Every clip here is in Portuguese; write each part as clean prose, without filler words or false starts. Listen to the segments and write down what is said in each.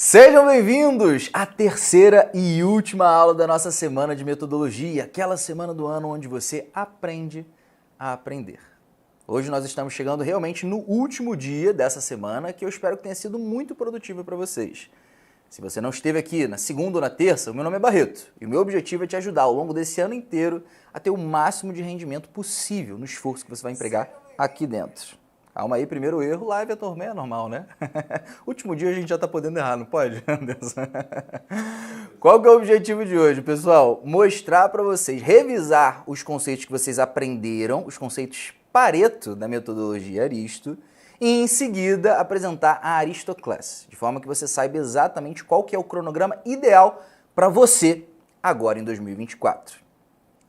Sejam bem-vindos à terceira e última aula da nossa semana de metodologia, aquela semana do ano onde você aprende a aprender. Hoje nós estamos chegando realmente no último dia dessa semana, que eu espero que tenha sido muito produtiva para vocês. Se você não esteve aqui na segunda ou na terça, o meu nome é Barreto e o meu objetivo é te ajudar ao longo desse ano inteiro a ter o máximo de rendimento possível no esforço que você vai empregar aqui dentro. Calma aí, primeiro erro, live é torneio, é normal, né? Último dia a gente já tá podendo errar, não pode? Qual que é o objetivo de hoje, pessoal? Mostrar para vocês, revisar os conceitos que vocês aprenderam, os conceitos Pareto da metodologia Aristo, e em seguida apresentar a Aristoclass, de forma que você saiba exatamente qual que é o cronograma ideal para você agora em 2024.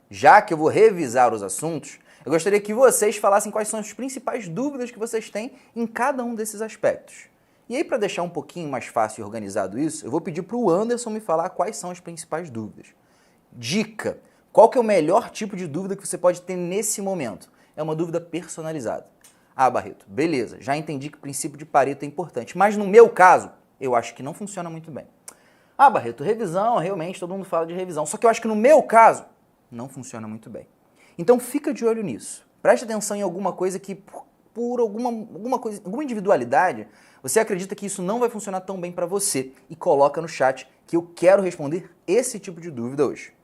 Já que eu vou revisar os assuntos, eu gostaria que vocês falassem quais são as principais dúvidas que vocês têm em cada um desses aspectos. E aí, para deixar um pouquinho mais fácil e organizado isso, eu vou pedir para o Anderson me falar quais são as principais dúvidas. Dica: qual que é o melhor tipo de dúvida que você pode ter nesse momento? É uma dúvida personalizada. Ah, Barreto, beleza, já entendi que o princípio de Pareto é importante, mas no meu caso, eu acho que não funciona muito bem. Ah, Barreto, revisão, realmente, todo mundo fala de revisão, só que eu acho que no meu caso, não funciona muito bem. Então fica de olho nisso. Preste atenção em alguma coisa que, por alguma individualidade, você acredita que isso não vai funcionar tão bem para você e coloca no chat que eu quero responder esse tipo de dúvida hoje.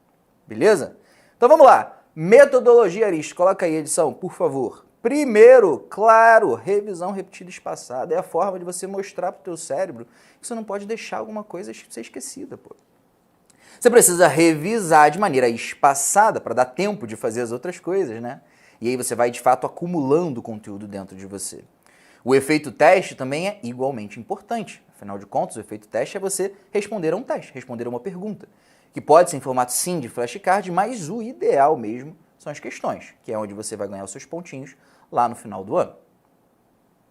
Beleza? Então vamos lá. Metodologia Aristo. Coloca aí, edição, por favor. Primeiro, claro, revisão repetida e espaçada. É a forma de você mostrar para o teu cérebro que você não pode deixar alguma coisa ser esquecida, pô. Você precisa revisar de maneira espaçada para dar tempo de fazer as outras coisas, né? E aí você vai, de fato, acumulando conteúdo dentro de você. O efeito teste também é igualmente importante. Afinal de contas, o efeito teste é você responder a um teste, responder a uma pergunta, que pode ser em formato sim de flashcard, mas o ideal mesmo são as questões, que é onde você vai ganhar os seus pontinhos lá no final do ano.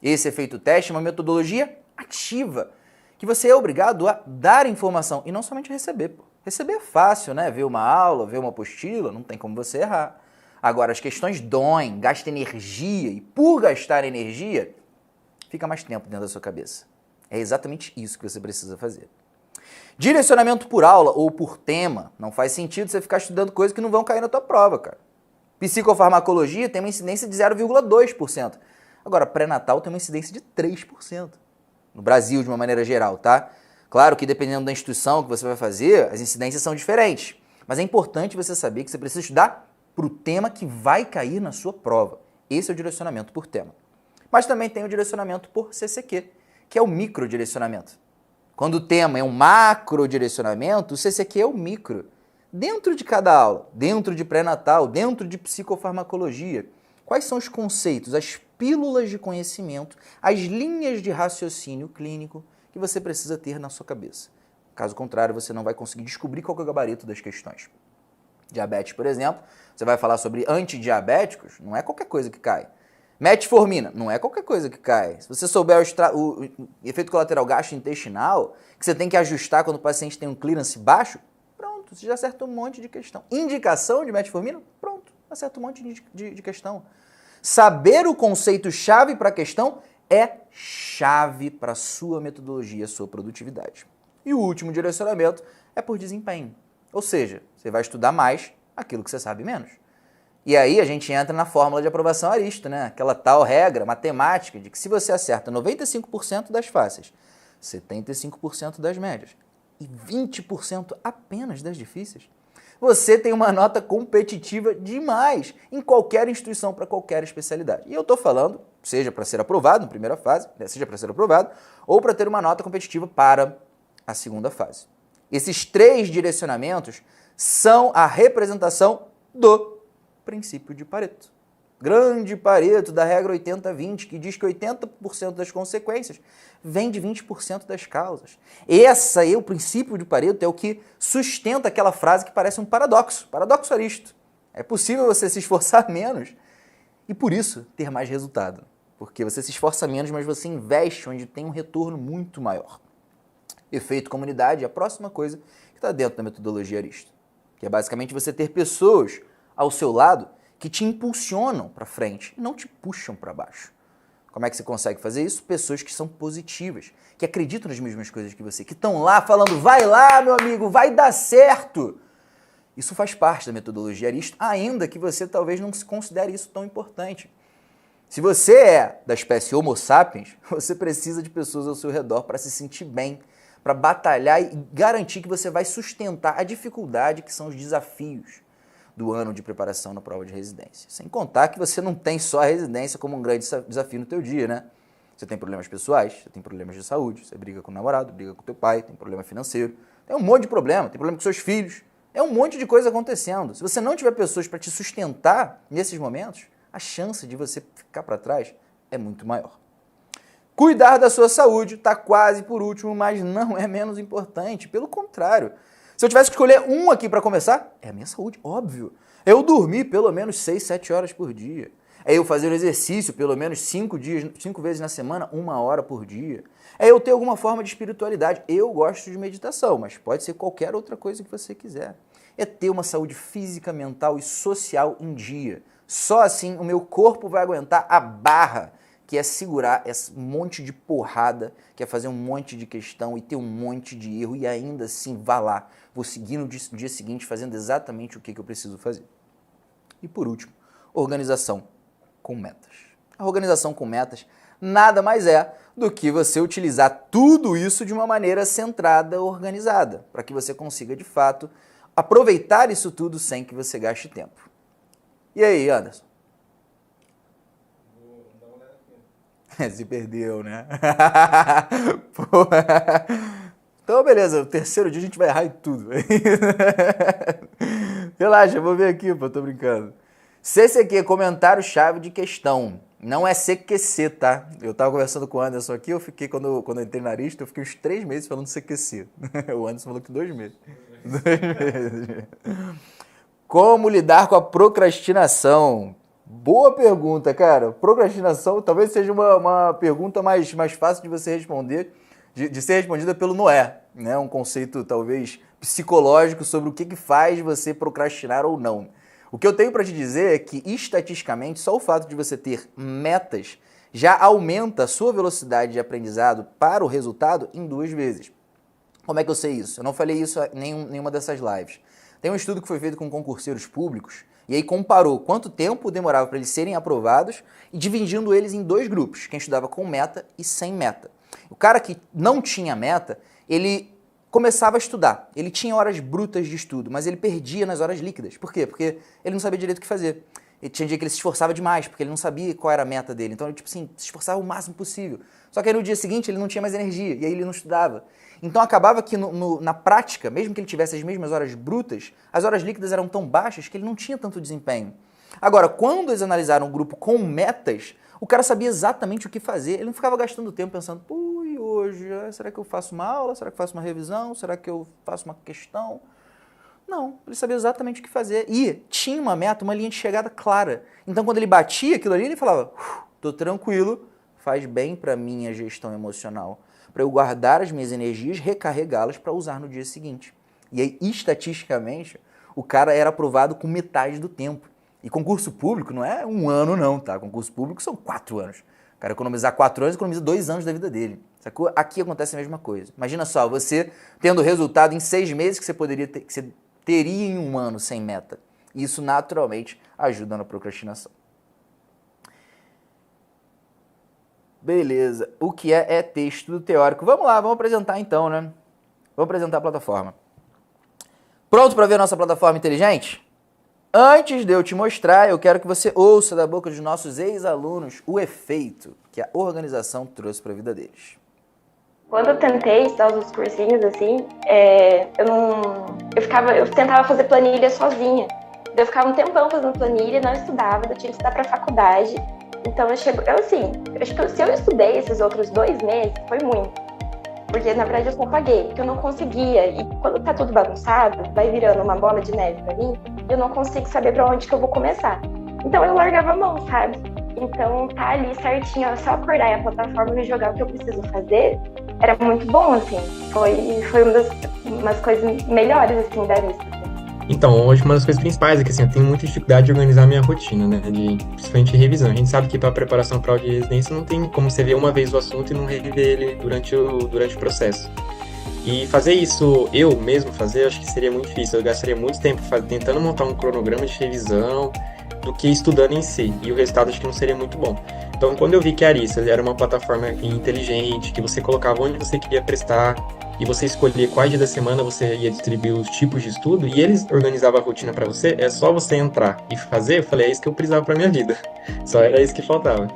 Esse efeito teste é uma metodologia ativa, que você é obrigado a dar informação e não somente receber, pô. Receber é fácil, né? Ver uma aula, ver uma apostila, não tem como você errar. Agora, as questões doem, gastam energia, e por gastar energia, fica mais tempo dentro da sua cabeça. É exatamente isso que você precisa fazer. Direcionamento por aula ou por tema, não faz sentido você ficar estudando coisas que não vão cair na tua prova, cara. Psicofarmacologia tem uma incidência de 0,2%. Agora, pré-natal tem uma incidência de 3%. No Brasil, de uma maneira geral, tá? Claro que dependendo da instituição que você vai fazer, as incidências são diferentes. Mas é importante você saber que você precisa estudar para o tema que vai cair na sua prova. Esse é o direcionamento por tema. Mas também tem o direcionamento por CCQ, que é o microdirecionamento. Quando o tema é um macrodirecionamento, o CCQ é o micro. Dentro de cada aula, dentro de pré-natal, dentro de psicofarmacologia, quais são os conceitos, as pílulas de conhecimento, as linhas de raciocínio clínico que você precisa ter na sua cabeça. Caso contrário, você não vai conseguir descobrir qual é o gabarito das questões. Diabetes, por exemplo, você vai falar sobre antidiabéticos, não é qualquer coisa que cai. Metformina, não é qualquer coisa que cai. Se você souber o efeito colateral gastrointestinal, que você tem que ajustar quando o paciente tem um clearance baixo, pronto, você já acerta um monte de questão. Indicação de metformina, pronto, acerta um monte de questão. Saber o conceito-chave para a questão é chave para a sua metodologia, sua produtividade. E o último direcionamento é por desempenho. Ou seja, você vai estudar mais aquilo que você sabe menos. E aí a gente entra na fórmula de aprovação Aristo, né? Aquela tal regra matemática de que se você acerta 95% das fáceis, 75% das médias e 20% apenas das difíceis, você tem uma nota competitiva demais em qualquer instituição para qualquer especialidade. E eu estou falando, seja para ser aprovado na primeira fase, seja para ser aprovado, ou para ter uma nota competitiva para a segunda fase. Esses três direcionamentos são a representação do princípio de Pareto. Grande Pareto da regra 80-20, que diz que 80% das consequências vem de 20% das causas. Esse aí, o princípio de Pareto, é o que sustenta aquela frase que parece um paradoxo Aristo. É possível você se esforçar menos e, por isso, ter mais resultado. Porque você se esforça menos, mas você investe onde tem um retorno muito maior. Efeito comunidade é a próxima coisa que está dentro da metodologia Aristo, que é basicamente você ter pessoas ao seu lado que te impulsionam para frente e não te puxam para baixo. Como é que você consegue fazer isso? Pessoas que são positivas, que acreditam nas mesmas coisas que você, que estão lá falando, vai lá, meu amigo, vai dar certo. Isso faz parte da metodologia Aristo, ainda que você talvez não se considere isso tão importante. Se você é da espécie Homo sapiens, você precisa de pessoas ao seu redor para se sentir bem, para batalhar e garantir que você vai sustentar a dificuldade que são os desafios do ano de preparação na prova de residência. Sem contar que você não tem só a residência como um grande desafio no teu dia, né? Você tem problemas pessoais, você tem problemas de saúde, você briga com o namorado, briga com o teu pai, tem problema financeiro, tem um monte de problema, tem problema com seus filhos, é um monte de coisa acontecendo. Se você não tiver pessoas para te sustentar nesses momentos, a chance de você ficar para trás é muito maior. Cuidar da sua saúde está quase por último, mas não é menos importante, pelo contrário. Se eu tivesse que escolher um aqui para começar, é a minha saúde, óbvio. Eu dormir pelo menos 6, 7 horas por dia. É eu fazer um exercício pelo menos 5 vezes na semana, 1 hora por dia. É eu ter alguma forma de espiritualidade. Eu gosto de meditação, mas pode ser qualquer outra coisa que você quiser. É ter uma saúde física, mental e social em dia. Só assim o meu corpo vai aguentar a barra, que é segurar esse monte de porrada, que é fazer um monte de questão e ter um monte de erro e ainda assim vá lá. Vou seguir no dia seguinte fazendo exatamente o que eu preciso fazer. E por último, organização com metas. A organização com metas nada mais é do que você utilizar tudo isso de uma maneira centrada, organizada, para que você consiga de fato aproveitar isso tudo sem que você gaste tempo. E aí, Anderson? Se perdeu, né? Pô. Então, beleza, o terceiro dia a gente vai errar em tudo. Relaxa, vou ver aqui, pô, tô brincando. CCQ, comentário-chave de questão. Não é CQC, tá? Eu tava conversando com o Anderson aqui, eu fiquei, quando eu entrei na Aristo, eu fiquei uns 3 meses falando CQC. O Anderson falou que 2 meses. 2 meses. Como lidar com a procrastinação? Boa pergunta, cara. Procrastinação talvez seja uma pergunta mais fácil de você responder, de ser respondida pelo Noé, né? Um conceito talvez psicológico sobre o que faz você procrastinar ou não. O que eu tenho para te dizer é que, estatisticamente, só o fato de você ter metas já aumenta a sua velocidade de aprendizado para o resultado em 2 vezes. Como é que eu sei isso? Eu não falei isso em nenhuma dessas lives. Tem um estudo que foi feito com concurseiros públicos e aí comparou quanto tempo demorava para eles serem aprovados e dividindo eles em 2 grupos, quem estudava com meta e sem meta. O cara que não tinha meta, ele começava a estudar, ele tinha horas brutas de estudo, mas ele perdia nas horas líquidas. Por quê? Porque ele não sabia direito o que fazer. Ele tinha dia que ele se esforçava demais, porque ele não sabia qual era a meta dele. Então ele, se esforçava o máximo possível. Só que aí no dia seguinte ele não tinha mais energia, e aí ele não estudava. Então acabava que na prática, mesmo que ele tivesse as mesmas horas brutas, as horas líquidas eram tão baixas que ele não tinha tanto desempenho. Agora, quando eles analisaram um grupo com metas, o cara sabia exatamente o que fazer. Ele não ficava gastando tempo pensando, e hoje, será que eu faço uma aula? Será que eu faço uma revisão? Será que eu faço uma questão? Não, ele sabia exatamente o que fazer. E tinha uma meta, uma linha de chegada clara. Então, quando ele batia aquilo ali, ele falava, tô tranquilo, faz bem para minha gestão emocional, para eu guardar as minhas energias, recarregá-las para usar no dia seguinte. E aí, estatisticamente, o cara era aprovado com metade do tempo. E concurso público não é 1 ano não, tá? Concurso público são 4 anos. O cara economizar 4 anos, economiza 2 anos da vida dele. Sacou? Aqui acontece a mesma coisa. Imagina só, você tendo resultado em 6 meses que você poderia ter, que você teria em 1 ano sem meta. Isso naturalmente ajuda na procrastinação. Beleza. O que é texto teórico? Vamos lá, vamos apresentar então, né? Vamos apresentar a plataforma. Pronto para ver a nossa plataforma inteligente? Antes de eu te mostrar, eu quero que você ouça da boca dos nossos ex-alunos o efeito que a organização trouxe para a vida deles. Quando eu tentei estudar os cursinhos, assim, eu tentava fazer planilha sozinha. Eu ficava um tempão fazendo planilha, não estudava, eu tinha que estudar para faculdade. Então acho que se eu estudei esses outros 2 meses, foi muito. Porque, na verdade, eu só paguei, porque eu não conseguia. E quando tá tudo bagunçado, vai virando uma bola de neve pra mim, eu não consigo saber pra onde que eu vou começar. Então, eu largava a mão, sabe? Então, tá ali certinho, só acordar a plataforma e jogar o que eu preciso fazer, era muito bom, assim. Foi umas coisas melhores, assim, da lista. Então, hoje uma das coisas principais é que assim, eu tenho muita dificuldade de organizar minha rotina, né? Principalmente revisão. A gente sabe que para preparação para aula de residência não tem como você ver uma vez o assunto e não reviver ele durante o processo. E fazer isso, eu mesmo fazer, eu acho que seria muito difícil. Eu gastaria muito tempo tentando montar um cronograma de revisão do que estudando em si. E o resultado acho que não seria muito bom. Então, quando eu vi que a Arista era uma plataforma inteligente, que você colocava onde você queria prestar, e você escolher quais dias da semana você ia distribuir os tipos de estudo, e eles organizavam a rotina para você, é só você entrar e fazer, eu falei, é isso que eu precisava para minha vida. Só era isso que faltava.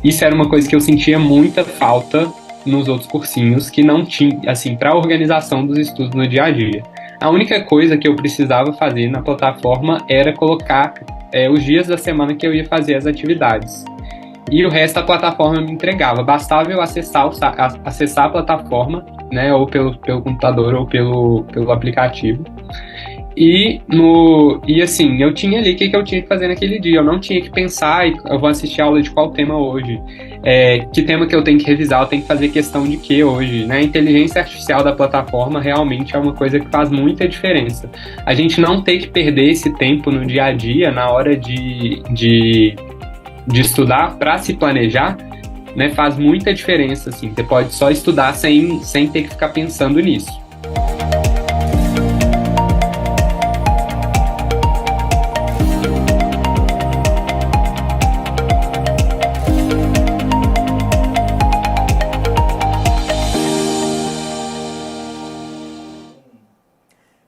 Isso era uma coisa que eu sentia muita falta nos outros cursinhos, que não tinha, assim, para a organização dos estudos no dia a dia. A única coisa que eu precisava fazer na plataforma era colocar os dias da semana que eu ia fazer as atividades. E o resto a plataforma me entregava. Bastava eu acessar a plataforma, né, ou pelo computador ou pelo aplicativo. E assim, eu tinha ali o que eu tinha que fazer naquele dia. Eu não tinha que pensar, eu vou assistir a aula de qual tema hoje, que tema que eu tenho que revisar, eu tenho que fazer questão de que hoje, né? A inteligência artificial da plataforma realmente é uma coisa que faz muita diferença. A gente não tem que perder esse tempo no dia a dia, na hora de estudar, para se planejar, né? Faz muita diferença, assim. Você pode só estudar sem ter que ficar pensando nisso.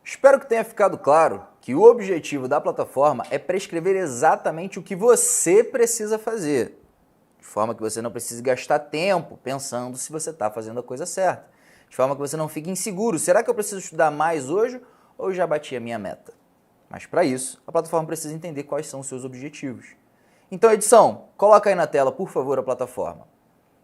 Espero que tenha ficado claro que o objetivo da plataforma é prescrever exatamente o que você precisa fazer, de forma que você não precise gastar tempo pensando se você está fazendo a coisa certa, de forma que você não fique inseguro, será que eu preciso estudar mais hoje ou já bati a minha meta? Mas para isso, a plataforma precisa entender quais são os seus objetivos. Então, edição, coloca aí na tela, por favor, a plataforma.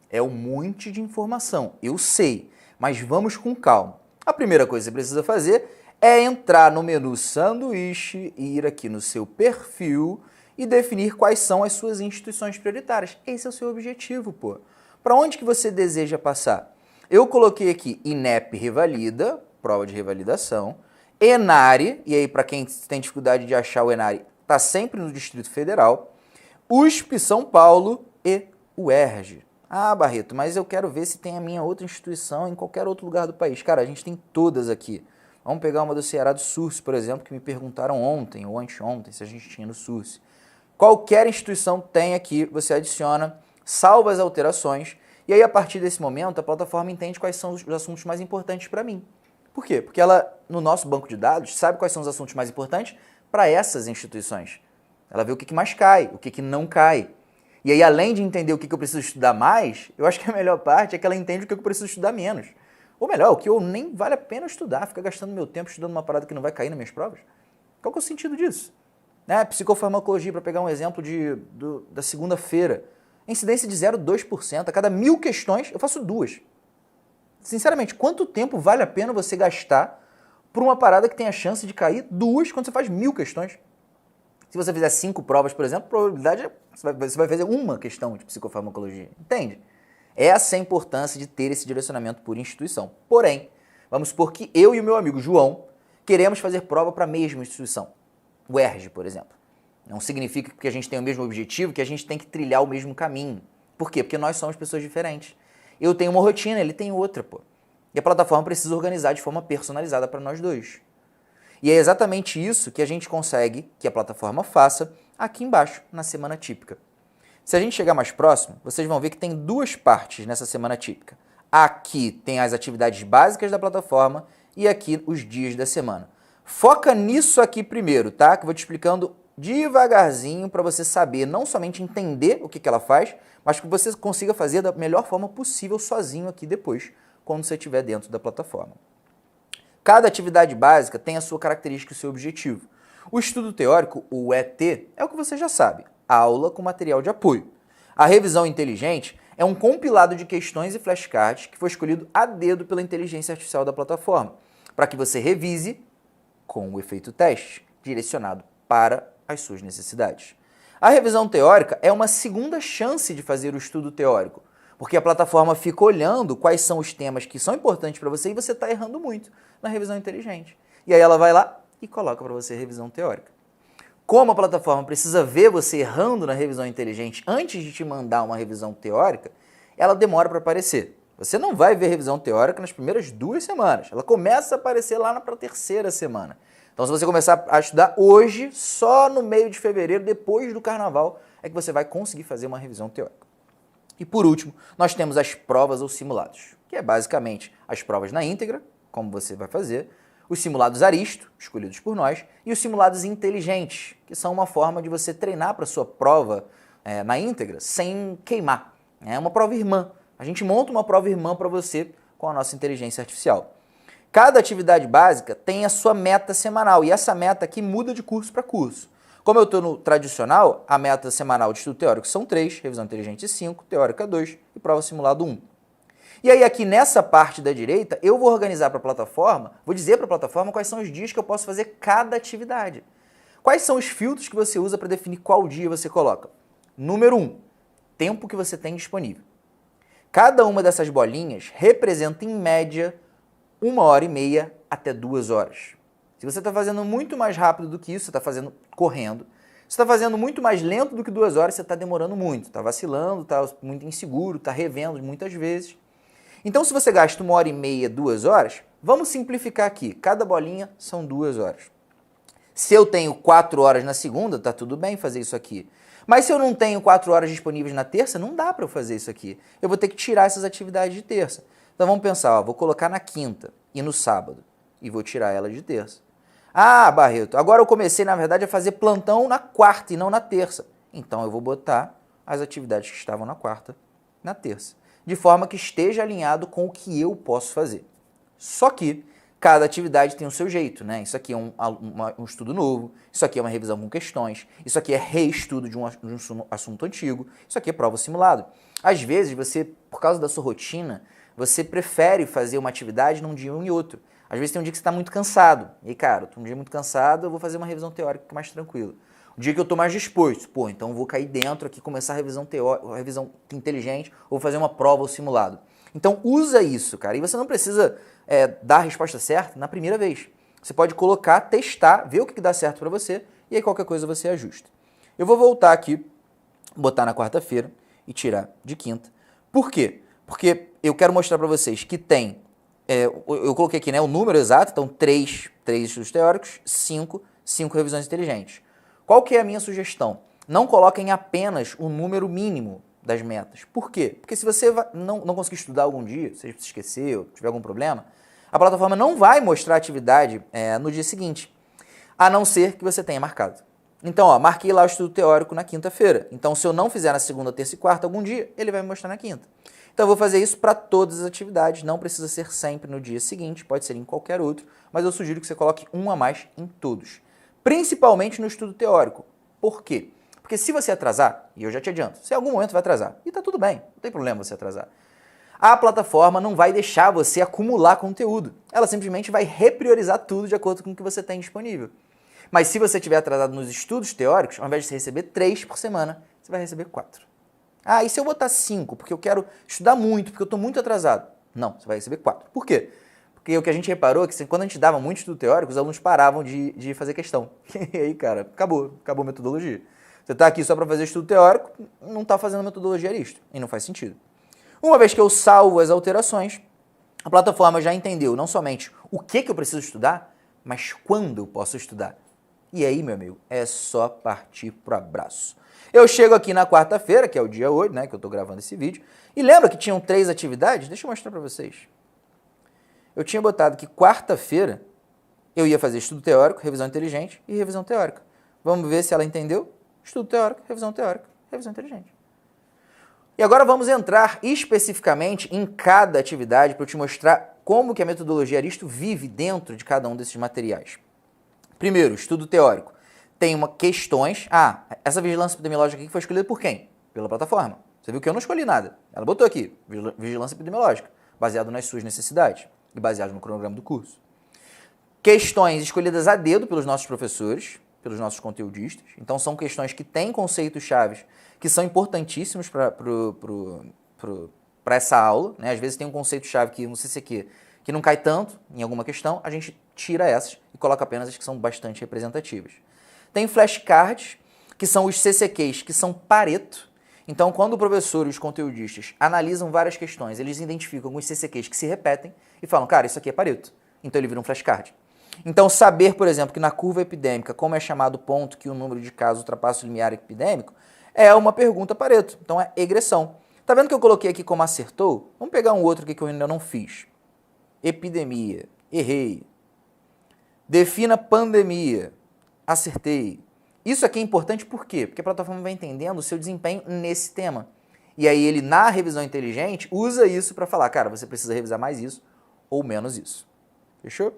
É um monte de informação, eu sei, mas vamos com calma. A primeira coisa que você precisa fazer é entrar no menu Sanduíche e ir aqui no seu perfil e definir quais são as suas instituições prioritárias. Esse é o seu objetivo, pô. Para onde que você deseja passar? Eu coloquei aqui INEP Revalida, prova de revalidação, Enare, e aí para quem tem dificuldade de achar o Enare, tá sempre no Distrito Federal, USP São Paulo e UERJ. Ah, Barreto, mas eu quero ver se tem a minha outra instituição em qualquer outro lugar do país. Cara, a gente tem todas aqui. Vamos pegar uma do Ceará do SURS, por exemplo, que me perguntaram ontem ou anteontem se a gente tinha no SURS. Qualquer instituição tem aqui, você adiciona, salva as alterações, e aí a partir desse momento a plataforma entende quais são os assuntos mais importantes para mim. Por quê? Porque ela, no nosso banco de dados, sabe quais são os assuntos mais importantes para essas instituições. Ela vê o que mais cai, o que não cai. E aí, além de entender o que eu preciso estudar mais, eu acho que a melhor parte é que ela entende o que eu preciso estudar menos. Ou melhor, o que eu nem vale a pena estudar, ficar gastando meu tempo estudando uma parada que não vai cair nas minhas provas. Qual que é o sentido disso? Né? Psicofarmacologia, para pegar um exemplo da segunda-feira. Incidência de 0,2%. A cada 1000 questões, eu faço 2. Sinceramente, quanto tempo vale a pena você gastar por uma parada que tem a chance de cair 2 quando você faz 1000 questões? Se você fizer 5 provas, por exemplo, a probabilidade é você vai fazer uma questão de psicofarmacologia. Entende? Essa é a importância de ter esse direcionamento por instituição. Porém, vamos supor que eu e o meu amigo João queremos fazer prova para a mesma instituição. O ERJ, por exemplo. Não significa que a gente tem o mesmo objetivo, que a gente tem que trilhar o mesmo caminho. Por quê? Porque nós somos pessoas diferentes. Eu tenho uma rotina, ele tem outra, pô. E a plataforma precisa organizar de forma personalizada para nós dois. E é exatamente isso que a gente consegue que a plataforma faça aqui embaixo, na semana típica. Se a gente chegar mais próximo, vocês vão ver que tem 2 partes nessa semana típica. Aqui tem as atividades básicas da plataforma e aqui os dias da semana. Foca nisso aqui primeiro, tá? Que eu vou te explicando devagarzinho para você saber, não somente entender o que ela faz, mas que você consiga fazer da melhor forma possível sozinho aqui depois, quando você estiver dentro da plataforma. Cada atividade básica tem a sua característica e o seu objetivo. O estudo teórico, o ET, é o que você já sabe. Aula com material de apoio. A revisão inteligente é um compilado de questões e flashcards que foi escolhido a dedo pela inteligência artificial da plataforma, para que você revise com o efeito teste, direcionado para às suas necessidades. A revisão teórica é uma segunda chance de fazer o estudo teórico, porque a plataforma fica olhando quais são os temas que são importantes para você e você está errando muito na revisão inteligente. E aí ela vai lá e coloca para você a revisão teórica. Como a plataforma precisa ver você errando na revisão inteligente antes de te mandar uma revisão teórica, ela demora para aparecer. Você não vai ver revisão teórica nas primeiras 2 semanas. Ela começa a aparecer lá para a 3ª semana. Então, se você começar a estudar hoje, só no meio de fevereiro, depois do carnaval, é que você vai conseguir fazer uma revisão teórica. E por último, nós temos as provas ou simulados, que é basicamente as provas na íntegra, como você vai fazer, os simulados Aristo, escolhidos por nós, e os simulados inteligentes, que são uma forma de você treinar para a sua prova na íntegra sem queimar. É uma prova irmã. A gente monta uma prova irmã para você com a nossa inteligência artificial. Cada atividade básica tem a sua meta semanal, e essa meta aqui muda de curso para curso. Como eu estou no tradicional, a meta semanal de estudo teórico são 3, revisão inteligente 5, teórica 2 e prova simulado 1. E aí aqui nessa parte da direita, eu vou organizar para a plataforma, vou dizer para a plataforma quais são os dias que eu posso fazer cada atividade. Quais são os filtros que você usa para definir qual dia você coloca? Número 1, tempo que você tem disponível. Cada uma dessas bolinhas representa em média 1h30 até 2 horas. Se você está fazendo muito mais rápido do que isso, você está fazendo correndo. Se está fazendo muito mais lento do que 2 horas, você está demorando muito, está vacilando, está muito inseguro, está revendo muitas vezes. Então, se você gasta 1h30, 2 horas, vamos simplificar aqui. Cada bolinha são 2 horas. Se eu tenho 4 horas na segunda, está tudo bem fazer isso aqui. Mas se eu não tenho 4 horas disponíveis na terça, não dá para eu fazer isso aqui. Eu vou ter que tirar essas atividades de terça. Então vamos pensar, vou colocar na quinta e no sábado e vou tirar elas de terça. Ah, Barreto, agora eu comecei, na verdade, a fazer plantão na quarta e não na terça. Então eu vou botar as atividades que estavam na quarta na terça, de forma que esteja alinhado com o que eu posso fazer. Só que cada atividade tem o seu jeito, né? Isso aqui é um estudo novo, isso aqui é uma revisão com questões, isso aqui é reestudo de um assunto antigo, isso aqui é prova simulado. Às vezes, você, por causa da sua rotina, você prefere fazer uma atividade num dia ou em outro. Às vezes tem um dia que você está muito cansado. E aí, cara, eu tô um dia muito cansado, eu vou fazer uma revisão teórica mais tranquila. Um dia que eu estou mais disposto, então eu vou cair dentro aqui, começar a revisão teórica, revisão inteligente, ou fazer uma prova ou simulado. Então usa isso, cara. E você não precisa dar a resposta certa na primeira vez. Você pode colocar, testar, ver o que dá certo para você, e aí qualquer coisa você ajusta. Eu vou voltar aqui, botar na quarta-feira e tirar de quinta. Por quê? Porque eu quero mostrar para vocês que tem, eu coloquei aqui, né, o número exato, então 3 estudos teóricos, 5 revisões inteligentes. Qual que é a minha sugestão? Não coloquem apenas o número mínimo das metas. Por quê? Porque se você não conseguir estudar algum dia, se você esqueceu, tiver algum problema, a plataforma não vai mostrar a atividade no dia seguinte, a não ser que você tenha marcado. Então, marquei lá o estudo teórico na quinta-feira. Então, se eu não fizer na segunda, terça e quarta algum dia, ele vai me mostrar na quinta. Então, eu vou fazer isso para todas as atividades. Não precisa ser sempre no dia seguinte, pode ser em qualquer outro, mas eu sugiro que você coloque um a mais em todos. Principalmente no estudo teórico. Por quê? Porque se você atrasar, e eu já te adianto, se em algum momento vai atrasar, e tá tudo bem, não tem problema você atrasar, a plataforma não vai deixar você acumular conteúdo. Ela simplesmente vai repriorizar tudo de acordo com o que você tem disponível. Mas se você estiver atrasado nos estudos teóricos, ao invés de você receber 3 por semana, você vai receber 4. Ah, e se eu botar 5, porque eu quero estudar muito, porque eu estou muito atrasado? Não, você vai receber 4. Por quê? Porque o que a gente reparou é que quando a gente dava muito estudo teórico, os alunos paravam de fazer questão. E aí, cara, acabou a metodologia. Você está aqui só para fazer estudo teórico, não está fazendo metodologia Aristo, e não faz sentido. Uma vez que eu salvo as alterações, a plataforma já entendeu não somente o que eu preciso estudar, mas quando eu posso estudar. E aí, meu amigo, é só partir pro abraço. Eu chego aqui na quarta-feira, que é o dia 8, né, que eu estou gravando esse vídeo, e lembra que tinham 3 atividades? Deixa eu mostrar para vocês. Eu tinha botado que quarta-feira eu ia fazer estudo teórico, revisão inteligente e revisão teórica. Vamos ver se ela entendeu? Estudo teórico, revisão inteligente. E agora vamos entrar especificamente em cada atividade para eu te mostrar como que a metodologia Aristo vive dentro de cada um desses materiais. Primeiro, estudo teórico. Tem questões. Essa vigilância epidemiológica aqui foi escolhida por quem? Pela plataforma. Você viu que eu não escolhi nada. Ela botou aqui, vigilância epidemiológica, baseado nas suas necessidades e baseado no cronograma do curso. Questões escolhidas a dedo pelos nossos professores, pelos nossos conteudistas. Então, são questões que têm conceitos-chave que são importantíssimos para essa aula, né? Às vezes tem um conceito-chave que no CCQ que não cai tanto em alguma questão, a gente tira essas e coloca apenas as que são bastante representativas. Tem flashcards, que são os CCQs, que são Pareto. Então, quando o professor e os conteudistas analisam várias questões, eles identificam alguns CCQs que se repetem e falam, cara, isso aqui é Pareto. Então, ele vira um flashcard. Então, saber, por exemplo, que na curva epidêmica, como é chamado o ponto que o número de casos ultrapassa o limiar epidêmico, é uma pergunta Pareto. Então, é egressão. Tá vendo que eu coloquei aqui como acertou? Vamos pegar um outro aqui que eu ainda não fiz. Epidemia. Errei. Defina pandemia. Acertei. Isso aqui é importante por quê? Porque a plataforma vai entendendo o seu desempenho nesse tema. E aí ele, na revisão inteligente, usa isso para falar, cara, você precisa revisar mais isso ou menos isso. Fechou?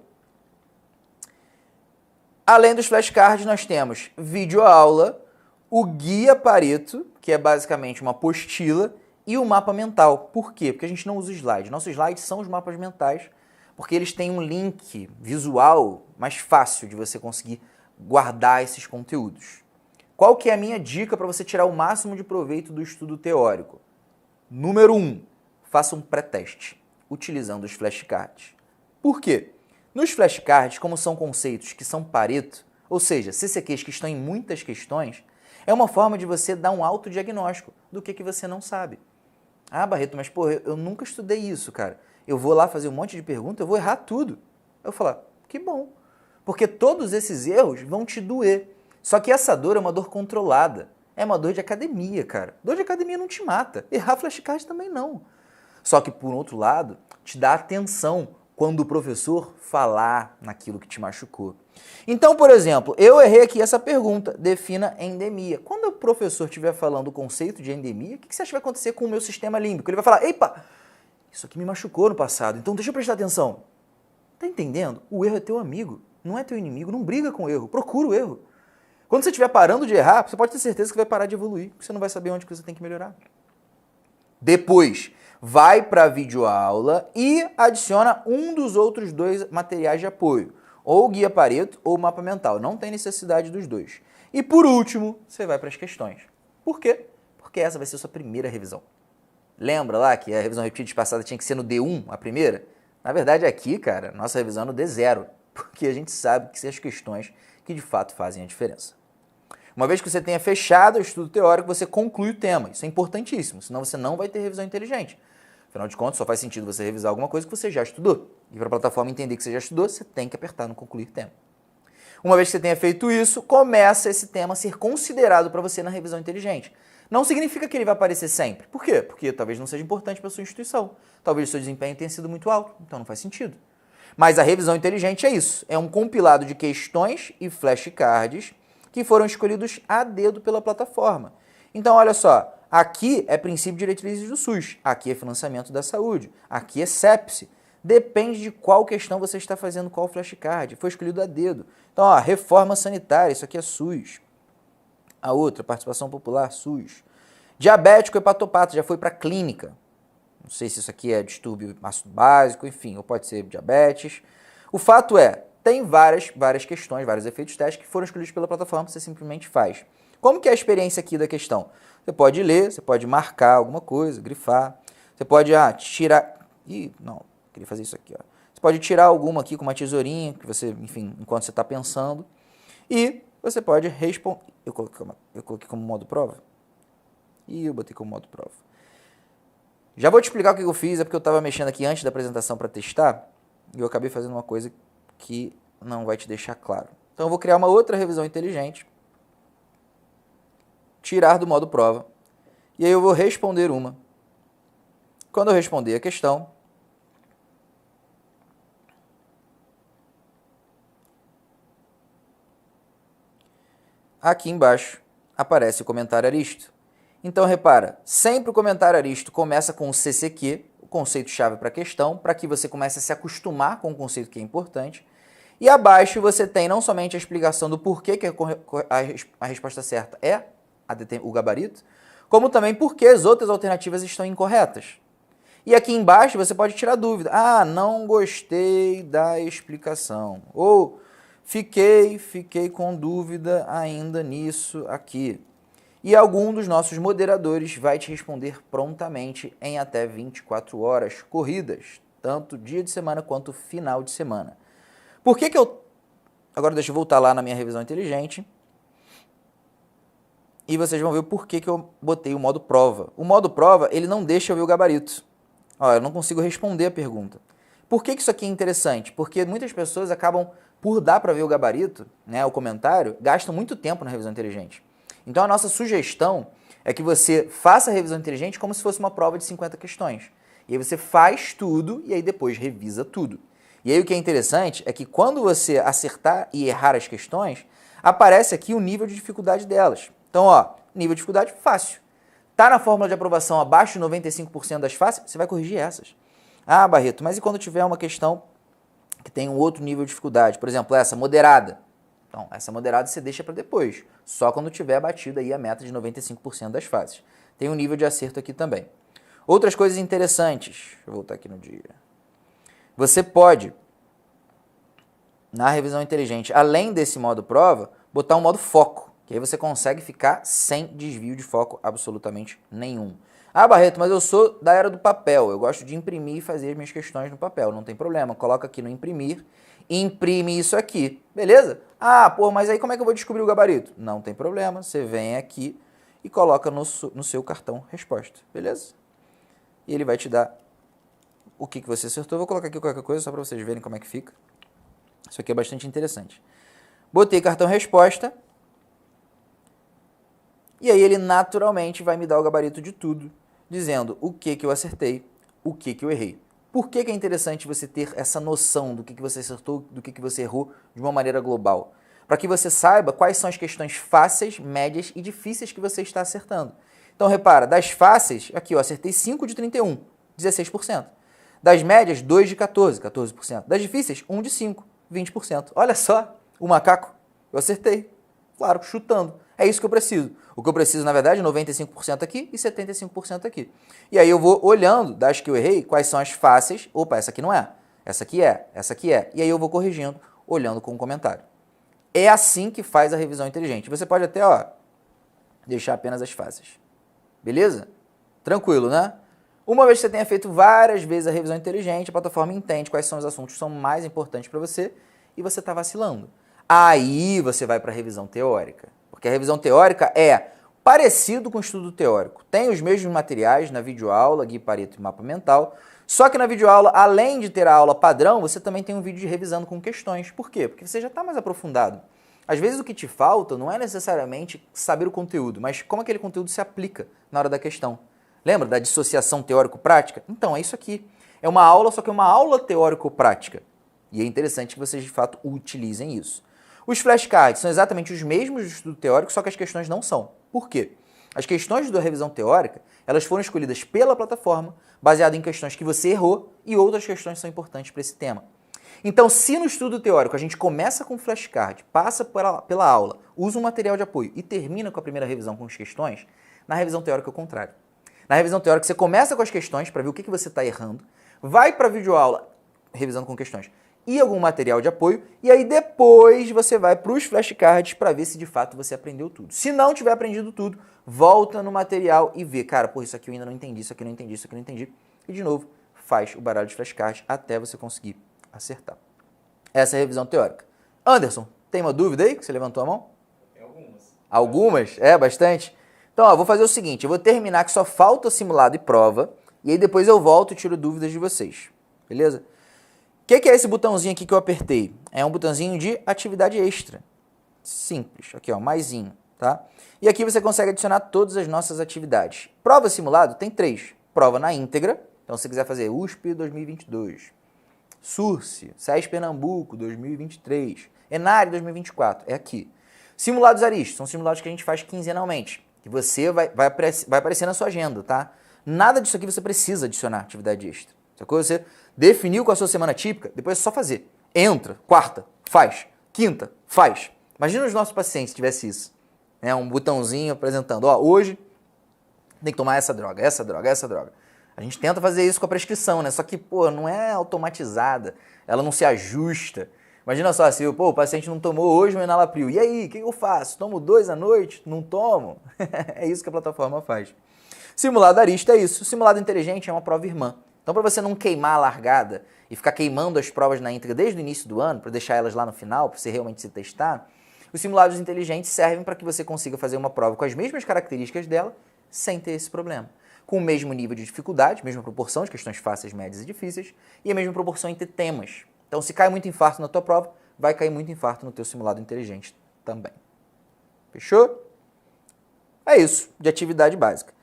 Além dos flashcards, nós temos videoaula, o guia Pareto, que é basicamente uma apostila, e o mapa mental. Por quê? Porque a gente não usa slide. Nossos slides são os mapas mentais, porque eles têm um link visual mais fácil de você conseguir guardar esses conteúdos. Qual que é a minha dica para você tirar o máximo de proveito do estudo teórico? Número 1, faça um pré-teste, utilizando os flashcards. Por quê? Nos flashcards, como são conceitos que são Pareto, ou seja, CCQs que estão em muitas questões, é uma forma de você dar um autodiagnóstico do que você não sabe. Ah, Barreto, mas pô, eu nunca estudei isso, cara. Eu vou lá fazer um monte de perguntas, eu vou errar tudo. Eu vou falar, que bom. Porque todos esses erros vão te doer. Só que essa dor é uma dor controlada. É uma dor de academia, cara. Dor de academia não te mata. Errar flashcard também não. Só que, por outro lado, te dá atenção quando o professor falar naquilo que te machucou. Então, por exemplo, eu errei aqui essa pergunta, defina endemia. Quando o professor estiver falando o conceito de endemia, o que você acha que vai acontecer com o meu sistema límbico? Ele vai falar, epa, isso aqui me machucou no passado, então deixa eu prestar atenção. Tá entendendo? O erro é teu amigo, não é teu inimigo, não briga com o erro, procura o erro. Quando você estiver parando de errar, você pode ter certeza que vai parar de evoluir, porque você não vai saber onde que você tem que melhorar. Depois, vai para a videoaula e adiciona um dos outros dois materiais de apoio, ou o guia Pareto ou o mapa mental. Não tem necessidade dos dois. E por último, você vai para as questões. Por quê? Porque essa vai ser a sua primeira revisão. Lembra lá que a revisão repetida passada tinha que ser no D1, a primeira? Na verdade, aqui, cara, nossa revisão é no D0, porque a gente sabe que são as questões que de fato fazem a diferença. Uma vez que você tenha fechado o estudo teórico, você conclui o tema. Isso é importantíssimo, senão você não vai ter revisão inteligente. Afinal de contas, só faz sentido você revisar alguma coisa que você já estudou. E para a plataforma entender que você já estudou, você tem que apertar no concluir tema. Uma vez que você tenha feito isso, começa esse tema a ser considerado para você na revisão inteligente. Não significa que ele vai aparecer sempre. Por quê? Porque talvez não seja importante para a sua instituição. Talvez o seu desempenho tenha sido muito alto, então não faz sentido. Mas a revisão inteligente é isso. É um compilado de questões e flashcards que foram escolhidos a dedo pela plataforma. Então, olha só, aqui é princípio de diretrizes do SUS, aqui é financiamento da saúde, aqui é sepse. Depende de qual questão você está fazendo, qual flashcard, foi escolhido a dedo. Então, ó, reforma sanitária, isso aqui é SUS. A outra, participação popular, SUS. Diabético hepatopata, já foi para clínica. Não sei se isso aqui é distúrbio ácido básico, enfim, ou pode ser diabetes. O fato é, tem várias questões, vários efeitos testes que foram escolhidos pela plataforma, você simplesmente faz. Como que é a experiência aqui da questão? Você pode ler, você pode marcar alguma coisa, grifar. Você pode tirar... Ih, não, queria fazer isso aqui. Ó. Você pode tirar alguma aqui com uma tesourinha, que você, enfim, enquanto você está pensando. E você pode responder... Eu coloquei como modo prova? E eu botei como modo prova. Já vou te explicar o que eu fiz, é porque eu estava mexendo aqui antes da apresentação para testar, e eu acabei fazendo uma coisa que não vai te deixar claro. Então eu vou criar uma outra revisão inteligente, tirar do modo prova, e aí eu vou responder uma. Quando eu responder a questão, aqui embaixo aparece o comentário aristo. Então repara, sempre o comentário aristo começa com o CCQ, o conceito-chave para a questão, para que você comece a se acostumar com o conceito que é importante. E abaixo você tem não somente a explicação do porquê que a resposta certa é o gabarito, como também porque as outras alternativas estão incorretas. E aqui embaixo você pode tirar dúvida. Ah, não gostei da explicação. Ou Fiquei com dúvida ainda nisso aqui. E algum dos nossos moderadores vai te responder prontamente em até 24 horas corridas, tanto dia de semana quanto final de semana. Por que eu... Agora deixa eu voltar lá na minha revisão inteligente. E vocês vão ver o porquê que eu botei o modo prova. O modo prova, ele não deixa eu ver o gabarito. Ó, eu não consigo responder a pergunta. Por que isso aqui é interessante? Porque muitas pessoas acabam, por dar para ver o gabarito, né, o comentário, gastam muito tempo na revisão inteligente. Então a nossa sugestão é que você faça a revisão inteligente como se fosse uma prova de 50 questões. E aí você faz tudo e aí depois revisa tudo. E aí o que é interessante é que quando você acertar e errar as questões, aparece aqui o nível de dificuldade delas. Então, ó, nível de dificuldade fácil. Tá na fórmula de aprovação abaixo de 95% das fáceis, você vai corrigir essas. Ah, Barreto, mas e quando tiver uma questão que tem um outro nível de dificuldade? Por exemplo, essa moderada. Então, essa moderada você deixa para depois, só quando tiver batido aí a meta de 95% das fáceis. Tem um nível de acerto aqui também. Outras coisas interessantes. Deixa eu voltar aqui no dia. Você pode, na revisão inteligente, além desse modo prova, botar um modo foco, que aí você consegue ficar sem desvio de foco absolutamente nenhum. Ah, Barreto, mas eu sou da era do papel, eu gosto de imprimir e fazer as minhas questões no papel, não tem problema, coloca aqui no imprimir, imprime isso aqui, beleza? Ah, pô, mas aí como é que eu vou descobrir o gabarito? Não tem problema, você vem aqui e coloca no seu cartão resposta, beleza? E ele vai te dar o que você acertou. Eu vou colocar aqui qualquer coisa só para vocês verem como é que fica. Isso aqui é bastante interessante. Botei cartão resposta. E aí ele naturalmente vai me dar o gabarito de tudo, dizendo o que eu acertei, o que eu errei. Por que é interessante você ter essa noção do que você acertou, do que você errou de uma maneira global? Para que você saiba quais são as questões fáceis, médias e difíceis que você está acertando. Então repara, das fáceis, aqui eu acertei 5 de 31, 16%. Das médias, 2 de 14, 14%. Das difíceis, 1 de 5, 20%. Olha só, o macaco, eu acertei. Claro, chutando. É isso que eu preciso. O que eu preciso, na verdade, é 95% aqui e 75% aqui. E aí eu vou olhando das que eu errei, quais são as fáceis. Opa, essa aqui não é. Essa aqui é. Essa aqui é. E aí eu vou corrigindo, olhando com o comentário. É assim que faz a revisão inteligente. Você pode até, ó, deixar apenas as fáceis. Beleza? Tranquilo, né? Uma vez que você tenha feito várias vezes a revisão inteligente, a plataforma entende quais são os assuntos que são mais importantes para você e você está vacilando. Aí você vai para a revisão teórica. Porque a revisão teórica é parecido com o estudo teórico. Tem os mesmos materiais na videoaula, Gui Pareto e Mapa Mental, só que na videoaula, além de ter a aula padrão, você também tem um vídeo de revisando com questões. Por quê? Porque você já está mais aprofundado. Às vezes o que te falta não é necessariamente saber o conteúdo, mas como aquele conteúdo se aplica na hora da questão. Lembra da dissociação teórico-prática? Então, é isso aqui. É uma aula, só que é uma aula teórico-prática. E é interessante que vocês, de fato, utilizem isso. Os flashcards são exatamente os mesmos do estudo teórico, só que as questões não são. Por quê? As questões da revisão teórica, elas foram escolhidas pela plataforma, baseado em questões que você errou e outras questões são importantes para esse tema. Então, se no estudo teórico a gente começa com flashcard, passa pela aula, usa um material de apoio e termina com a primeira revisão com as questões, na revisão teórica é o contrário. Na revisão teórica, você começa com as questões para ver o que você está errando, vai para a videoaula revisando com questões e algum material de apoio, e aí depois você vai para os flashcards para ver se de fato você aprendeu tudo. Se não tiver aprendido tudo, volta no material e vê, cara, pô, isso aqui eu ainda não entendi, isso aqui eu não entendi, isso aqui eu não entendi, e de novo, faz o baralho de flashcards até você conseguir acertar. Essa é a revisão teórica. Anderson, tem uma dúvida aí que você levantou a mão? Tem algumas. Algumas? É, bastante? Então, ó, vou fazer o seguinte, eu vou terminar que só falta simulado e prova, e aí depois eu volto e tiro dúvidas de vocês, beleza? O que é esse botãozinho aqui que eu apertei? É um botãozinho de atividade extra. Simples, aqui ó, maisinho, tá? E aqui você consegue adicionar todas as nossas atividades. Prova simulado tem 3. Prova na íntegra, então se você quiser fazer USP 2022, SURSE, SES Pernambuco 2023, ENARE 2024, é aqui. Simulados Aristo, são simulados que a gente faz quinzenalmente, que você vai aparecer na sua agenda, tá? Nada disso aqui você precisa adicionar atividade extra. Sacou? Você definiu com a sua semana típica, depois é só fazer. Entra, quarta, faz, quinta, faz. Imagina os nossos pacientes se tivesse isso. Né? Um botãozinho apresentando, ó, hoje tem que tomar essa droga, essa droga, essa droga. A gente tenta fazer isso com a prescrição, né? Só que, pô, não é automatizada, ela não se ajusta. Imagina só, se o paciente não tomou hoje o enalapril. E aí, o que eu faço? Tomo 2 à noite? Não tomo? É isso que a plataforma faz. Simulado Arista é isso. Simulado inteligente é uma prova irmã. Então, para você não queimar a largada e ficar queimando as provas na íntegra desde o início do ano, para deixar elas lá no final, para você realmente se testar, os simulados inteligentes servem para que você consiga fazer uma prova com as mesmas características dela, sem ter esse problema. Com o mesmo nível de dificuldade, mesma proporção de questões fáceis, médias e difíceis, e a mesma proporção entre temas. Então, se cai muito infarto na tua prova, vai cair muito infarto no teu simulado inteligente também. Fechou? É isso, de atividade básica.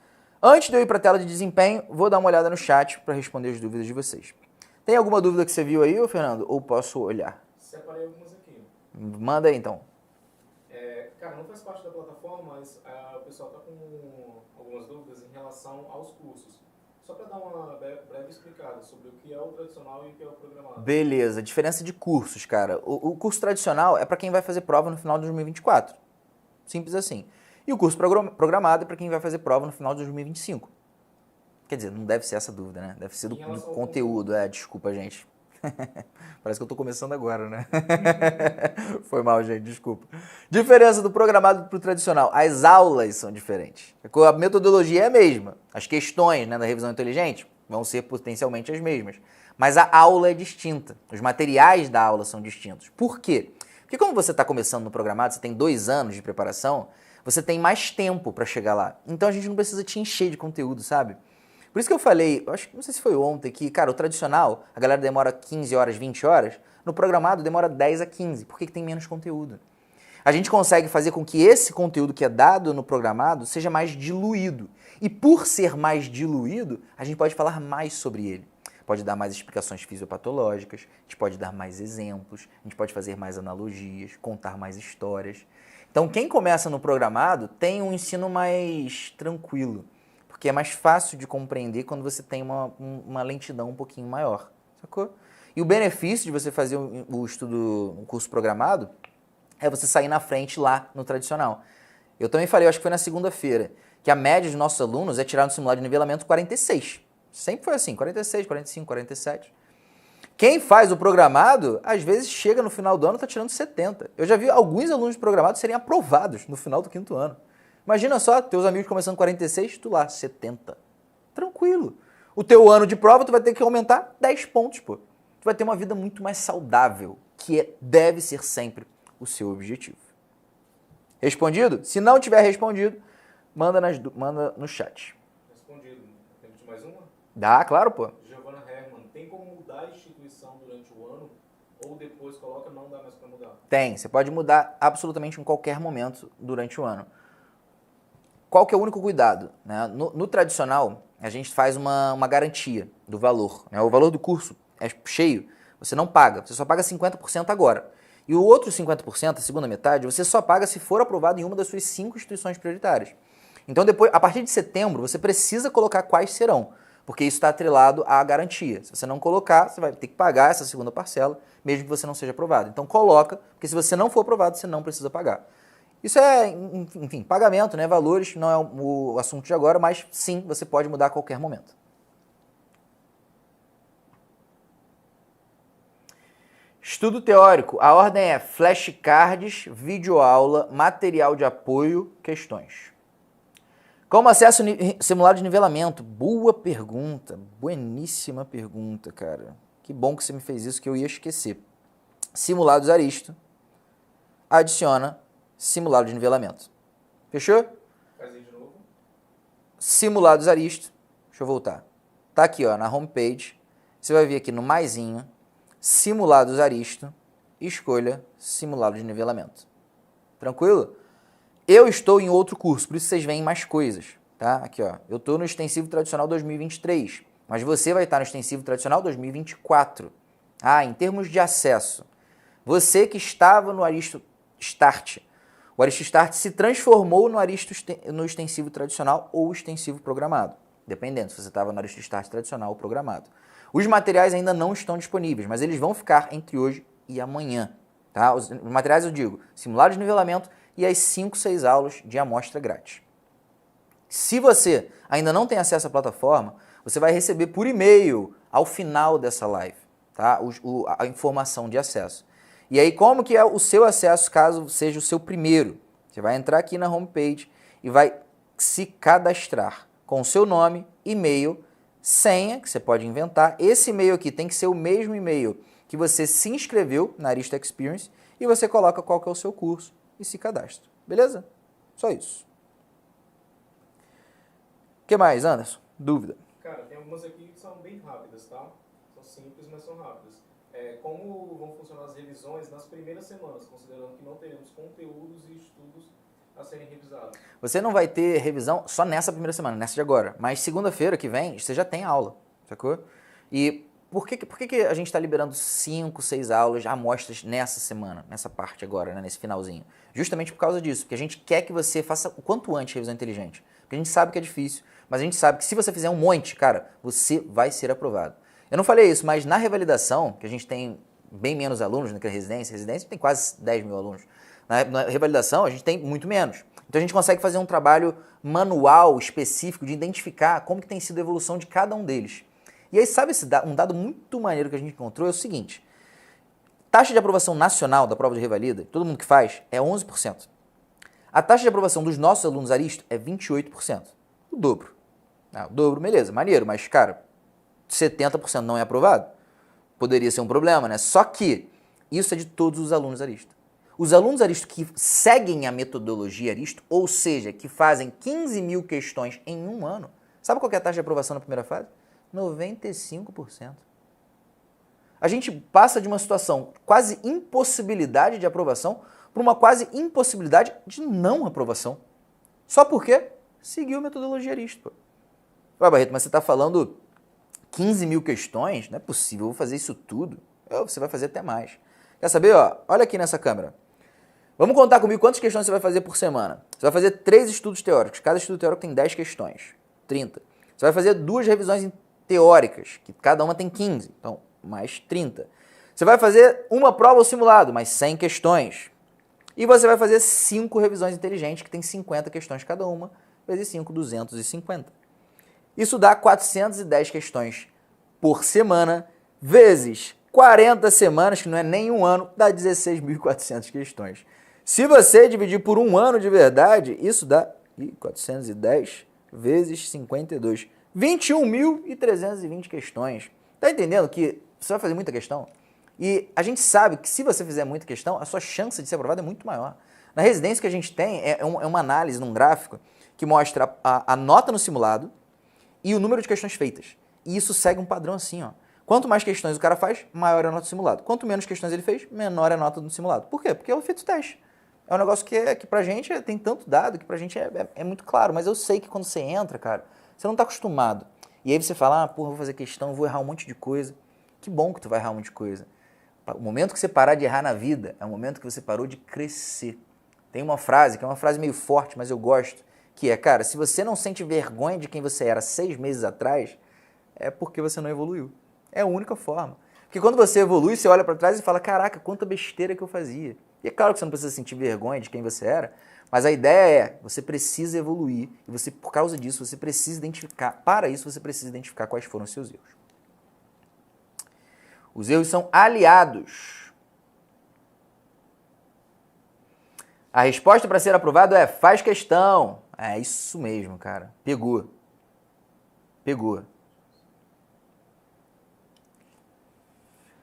Antes de eu ir para a tela de desempenho, vou dar uma olhada no chat para responder as dúvidas de vocês. Tem alguma dúvida que você viu aí, Fernando? Ou posso olhar? Separei algumas aqui. Manda aí, então. Cara, não faz parte da plataforma, mas o pessoal está com algumas dúvidas em relação aos cursos. Só para dar uma breve explicada sobre o que é o tradicional e o que é o programado. Beleza, diferença de cursos, cara. O curso tradicional é para quem vai fazer prova no final de 2024. Simples assim. E o curso programado é para quem vai fazer prova no final de 2025. Quer dizer, não deve ser essa dúvida, né? Deve ser do conteúdo. Desculpa, gente. Parece que eu tô começando agora, né? Foi mal, gente, desculpa. Diferença do programado pro tradicional. As aulas são diferentes. A metodologia é a mesma. As questões, né, da revisão inteligente vão ser potencialmente as mesmas. Mas a aula é distinta. Os materiais da aula são distintos. Por quê? Porque como você está começando no programado, você tem 2 anos de preparação, você tem mais tempo para chegar lá. Então a gente não precisa te encher de conteúdo, sabe? Por isso que eu falei, não sei se foi ontem, que, cara, o tradicional, a galera demora 15 horas, 20 horas, no programado demora 10 a 15, porque tem menos conteúdo. A gente consegue fazer com que esse conteúdo que é dado no programado seja mais diluído. E por ser mais diluído, a gente pode falar mais sobre ele. Pode dar mais explicações fisiopatológicas, a gente pode dar mais exemplos, a gente pode fazer mais analogias, contar mais histórias. Então, quem começa no programado tem um ensino mais tranquilo, porque é mais fácil de compreender quando você tem uma lentidão um pouquinho maior, sacou? E o benefício de você fazer um curso programado é você sair na frente lá no tradicional. Eu também falei, acho que foi na segunda-feira, que a média dos nossos alunos é tirar no simulado de nivelamento 46. Sempre foi assim, 46, 45, 47. Quem faz o programado, às vezes chega no final do ano e está tirando 70. Eu já vi alguns alunos de programado serem aprovados no final do 5º ano. Imagina só, teus amigos começando 46, tu lá, 70. Tranquilo. O teu ano de prova, tu vai ter que aumentar 10 pontos, pô. Tu vai ter uma vida muito mais saudável, que deve ser sempre o seu objetivo. Respondido? Se não tiver respondido, manda no chat. Respondido. Temos mais uma? Dá, claro, pô. Giovana Herman, tem como mudar a instituição durante o ano? Ou depois coloca, não dá mais para mudar? Tem, você pode mudar absolutamente em qualquer momento durante o ano. Qual que é o único cuidado? Né? No tradicional, a gente faz uma garantia do valor. Né? O valor do curso é cheio, você não paga, você só paga 50% agora. E o outro 50%, a segunda metade, você só paga se for aprovado em uma das suas 5 instituições prioritárias. Então, depois, a partir de setembro, você precisa colocar quais serão, porque isso está atrelado à garantia. Se você não colocar, você vai ter que pagar essa segunda parcela, mesmo que você não seja aprovado. Então, coloca, porque se você não for aprovado, você não precisa pagar. Isso é, enfim, pagamento, né? Valores, não é o assunto de agora, mas sim, você pode mudar a qualquer momento. Estudo teórico. A ordem é flashcards, videoaula, material de apoio, questões. Como acesso simulado de nivelamento? Boa pergunta, bueníssima pergunta, cara. Que bom que você me fez isso, que eu ia esquecer. Simulados Aristo, adiciona simulado de nivelamento. Fechou? Faz aí de novo. Simulados Aristo. Deixa eu voltar. Tá aqui, ó, na homepage. Você vai vir aqui no maisinho, Simulados Aristo, escolha simulado de nivelamento. Tranquilo? Eu estou em outro curso, por isso vocês veem mais coisas, tá? Aqui, ó. Eu estou no extensivo tradicional 2023, mas você vai estar no extensivo tradicional 2024. Em termos de acesso, você que estava no Aristo Start, o Aristo Start se transformou no extensivo tradicional ou extensivo programado, dependendo se você estava no Aristo Start tradicional ou programado. Os materiais ainda não estão disponíveis, mas eles vão ficar entre hoje e amanhã. Tá? Os materiais, eu digo, simulado de nivelamento e as 5, 6 aulas de amostra grátis. Se você ainda não tem acesso à plataforma, você vai receber por e-mail, ao final dessa live, tá? A informação de acesso. E aí, como que é o seu acesso caso seja o seu primeiro? Você vai entrar aqui na homepage e vai se cadastrar com o seu nome, e-mail, senha, que você pode inventar. Esse e-mail aqui tem que ser o mesmo e-mail que você se inscreveu na Aristo Experience e você coloca qual que é o seu curso e se cadastra. Beleza? Só isso. O que mais, Anderson? Dúvida? Cara, tem algumas aqui que são bem rápidas, tá? São simples, mas são rápidas. Como vão funcionar as revisões nas primeiras semanas, considerando que não teremos conteúdos e estudos a serem revisados? Você não vai ter revisão só nessa primeira semana, nessa de agora. Mas segunda-feira que vem, você já tem aula, sacou? E por que a gente está liberando 5, 6 aulas, amostras nessa semana, nessa parte agora, né, nesse finalzinho? Justamente por causa disso, porque a gente quer que você faça o quanto antes revisão inteligente. Porque a gente sabe que é difícil, mas a gente sabe que se você fizer um monte, cara, você vai ser aprovado. Eu não falei isso, mas na revalidação, que a gente tem bem menos alunos do que a residência tem quase 10 mil alunos. Na revalidação, a gente tem muito menos. Então a gente consegue fazer um trabalho manual, específico, de identificar como que tem sido a evolução de cada um deles. E aí, sabe um dado muito maneiro que a gente encontrou é o seguinte: taxa de aprovação nacional da prova de revalida, todo mundo que faz, é 11%. A taxa de aprovação dos nossos alunos Aristo é 28%. O dobro. O dobro, beleza, maneiro, mas, cara, 70% não é aprovado? Poderia ser um problema, né? Só que isso é de todos os alunos Aristo. Os alunos Aristo que seguem a metodologia Aristo, ou seja, que fazem 15 mil questões em um ano, sabe qual que é a taxa de aprovação na primeira fase? 95%. A gente passa de uma situação quase impossibilidade de aprovação para uma quase impossibilidade de não aprovação. Só porque seguiu a metodologia Aristo. Ué, Barreto, mas você está falando 15 mil questões? Não é possível, eu vou fazer isso tudo. Você vai fazer até mais. Quer saber? Olha aqui nessa câmera. Vamos contar comigo quantas questões você vai fazer por semana. Você vai fazer 3 estudos teóricos. Cada estudo teórico tem 10 questões. 30. Você vai fazer 2 revisões teóricas, que cada uma tem 15. Então, mais 30. Você vai fazer uma prova ou simulado, mais 100 questões. E você vai fazer 5 revisões inteligentes, que tem 50 questões cada uma, vezes 5, 250. Isso dá 410 questões por semana, vezes 40 semanas, que não é nem um ano, dá 16.400 questões. Se você dividir por um ano de verdade, isso dá 410 vezes 52. 21.320 questões. Tá entendendo que você vai fazer muita questão? E a gente sabe que se você fizer muita questão, a sua chance de ser aprovado é muito maior. Na residência que a gente tem é uma análise num gráfico que mostra a nota no simulado e o número de questões feitas. E isso segue um padrão assim, ó. Quanto mais questões o cara faz, maior é a nota do simulado. Quanto menos questões ele fez, menor é a nota do simulado. Por quê? Porque é o efeito teste. É um negócio que pra gente tem tanto dado que pra gente é muito claro. Mas eu sei que quando você entra, cara, você não tá acostumado. E aí você fala, porra, vou fazer questão, vou errar um monte de coisa. Que bom que tu vai errar um monte de coisa. O momento que você parar de errar na vida é o momento que você parou de crescer. Tem uma frase, que é uma frase meio forte, mas eu gosto, que é, cara, se você não sente vergonha de quem você era 6 meses atrás, é porque você não evoluiu. É a única forma. Porque quando você evolui, você olha para trás e fala, caraca, quanta besteira que eu fazia. E é claro que você não precisa sentir vergonha de quem você era, mas a ideia é, você precisa evoluir, e você, por causa disso, você precisa identificar, para isso você precisa identificar quais foram os seus erros. Os erros são aliados. A resposta para ser aprovado é, faz questão. É isso mesmo, cara. Pegou. Pegou.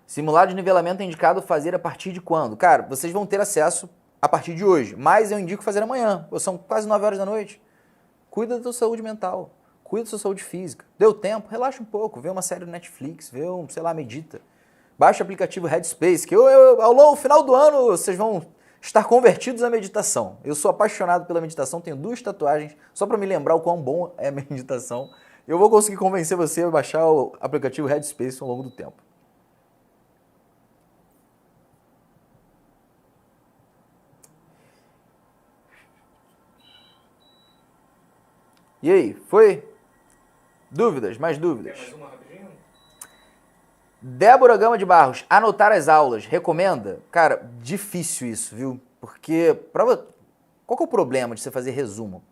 Simulado de nivelamento é indicado fazer a partir de quando? Cara, vocês vão ter acesso a partir de hoje, mas eu indico fazer amanhã. São quase 9 horas da noite. Cuida da sua saúde mental, cuida da sua saúde física. Deu tempo? Relaxa um pouco, vê uma série do Netflix, vê sei lá, medita. Baixa o aplicativo Headspace, que ao final do ano vocês vão estar convertidos à meditação. Eu sou apaixonado pela meditação, tenho 2 tatuagens, só para me lembrar o quão bom é a meditação. Eu vou conseguir convencer você a baixar o aplicativo Headspace ao longo do tempo. E aí, foi? Dúvidas? Mais dúvidas? Quer mais uma rapidinho? Débora Gama de Barros, anotar as aulas, recomenda? Cara, difícil isso, viu? Porque, qual que é o problema de você fazer resumo?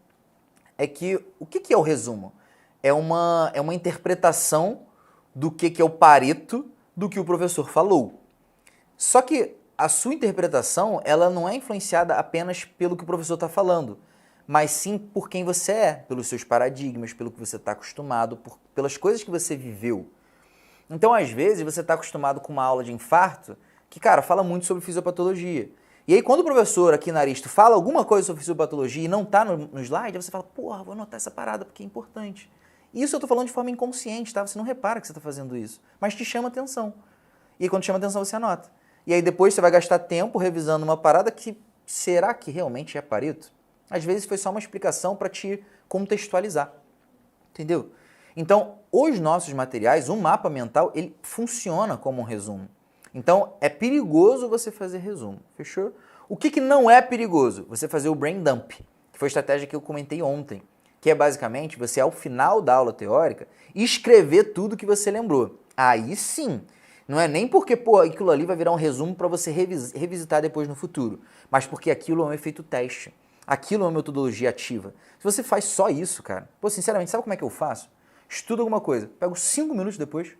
É que, o que é o resumo? É uma interpretação do que é o Pareto do que o professor falou. Só que a sua interpretação, ela não é influenciada apenas pelo que o professor está falando, mas sim por quem você é, pelos seus paradigmas, pelo que você está acostumado, pelas coisas que você viveu. Então, às vezes, você está acostumado com uma aula de infarto que, cara, fala muito sobre fisiopatologia. E aí, quando o professor aqui na Aristo fala alguma coisa sobre fisiopatologia e não está no slide, você fala, porra, vou anotar essa parada porque é importante. Isso eu estou falando de forma inconsciente, tá? Você não repara que você está fazendo isso, mas te chama atenção. E aí, quando chama atenção, você anota. E aí, depois você vai gastar tempo revisando uma parada que, será que realmente é Pareto? Às vezes foi só uma explicação para te contextualizar. Entendeu? Então, os nossos materiais, um mapa mental, ele funciona como um resumo. Então, é perigoso você fazer resumo, fechou? O que não é perigoso? Você fazer o brain dump, que foi a estratégia que eu comentei ontem, que é basicamente você, ao final da aula teórica, escrever tudo que você lembrou. Aí sim, não é nem porque aquilo ali vai virar um resumo para você revisitar depois no futuro, mas porque aquilo é um efeito teste, aquilo é uma metodologia ativa. Se você faz só isso, cara, sinceramente, sabe como é que eu faço? Estudo alguma coisa, pego 5 minutos depois,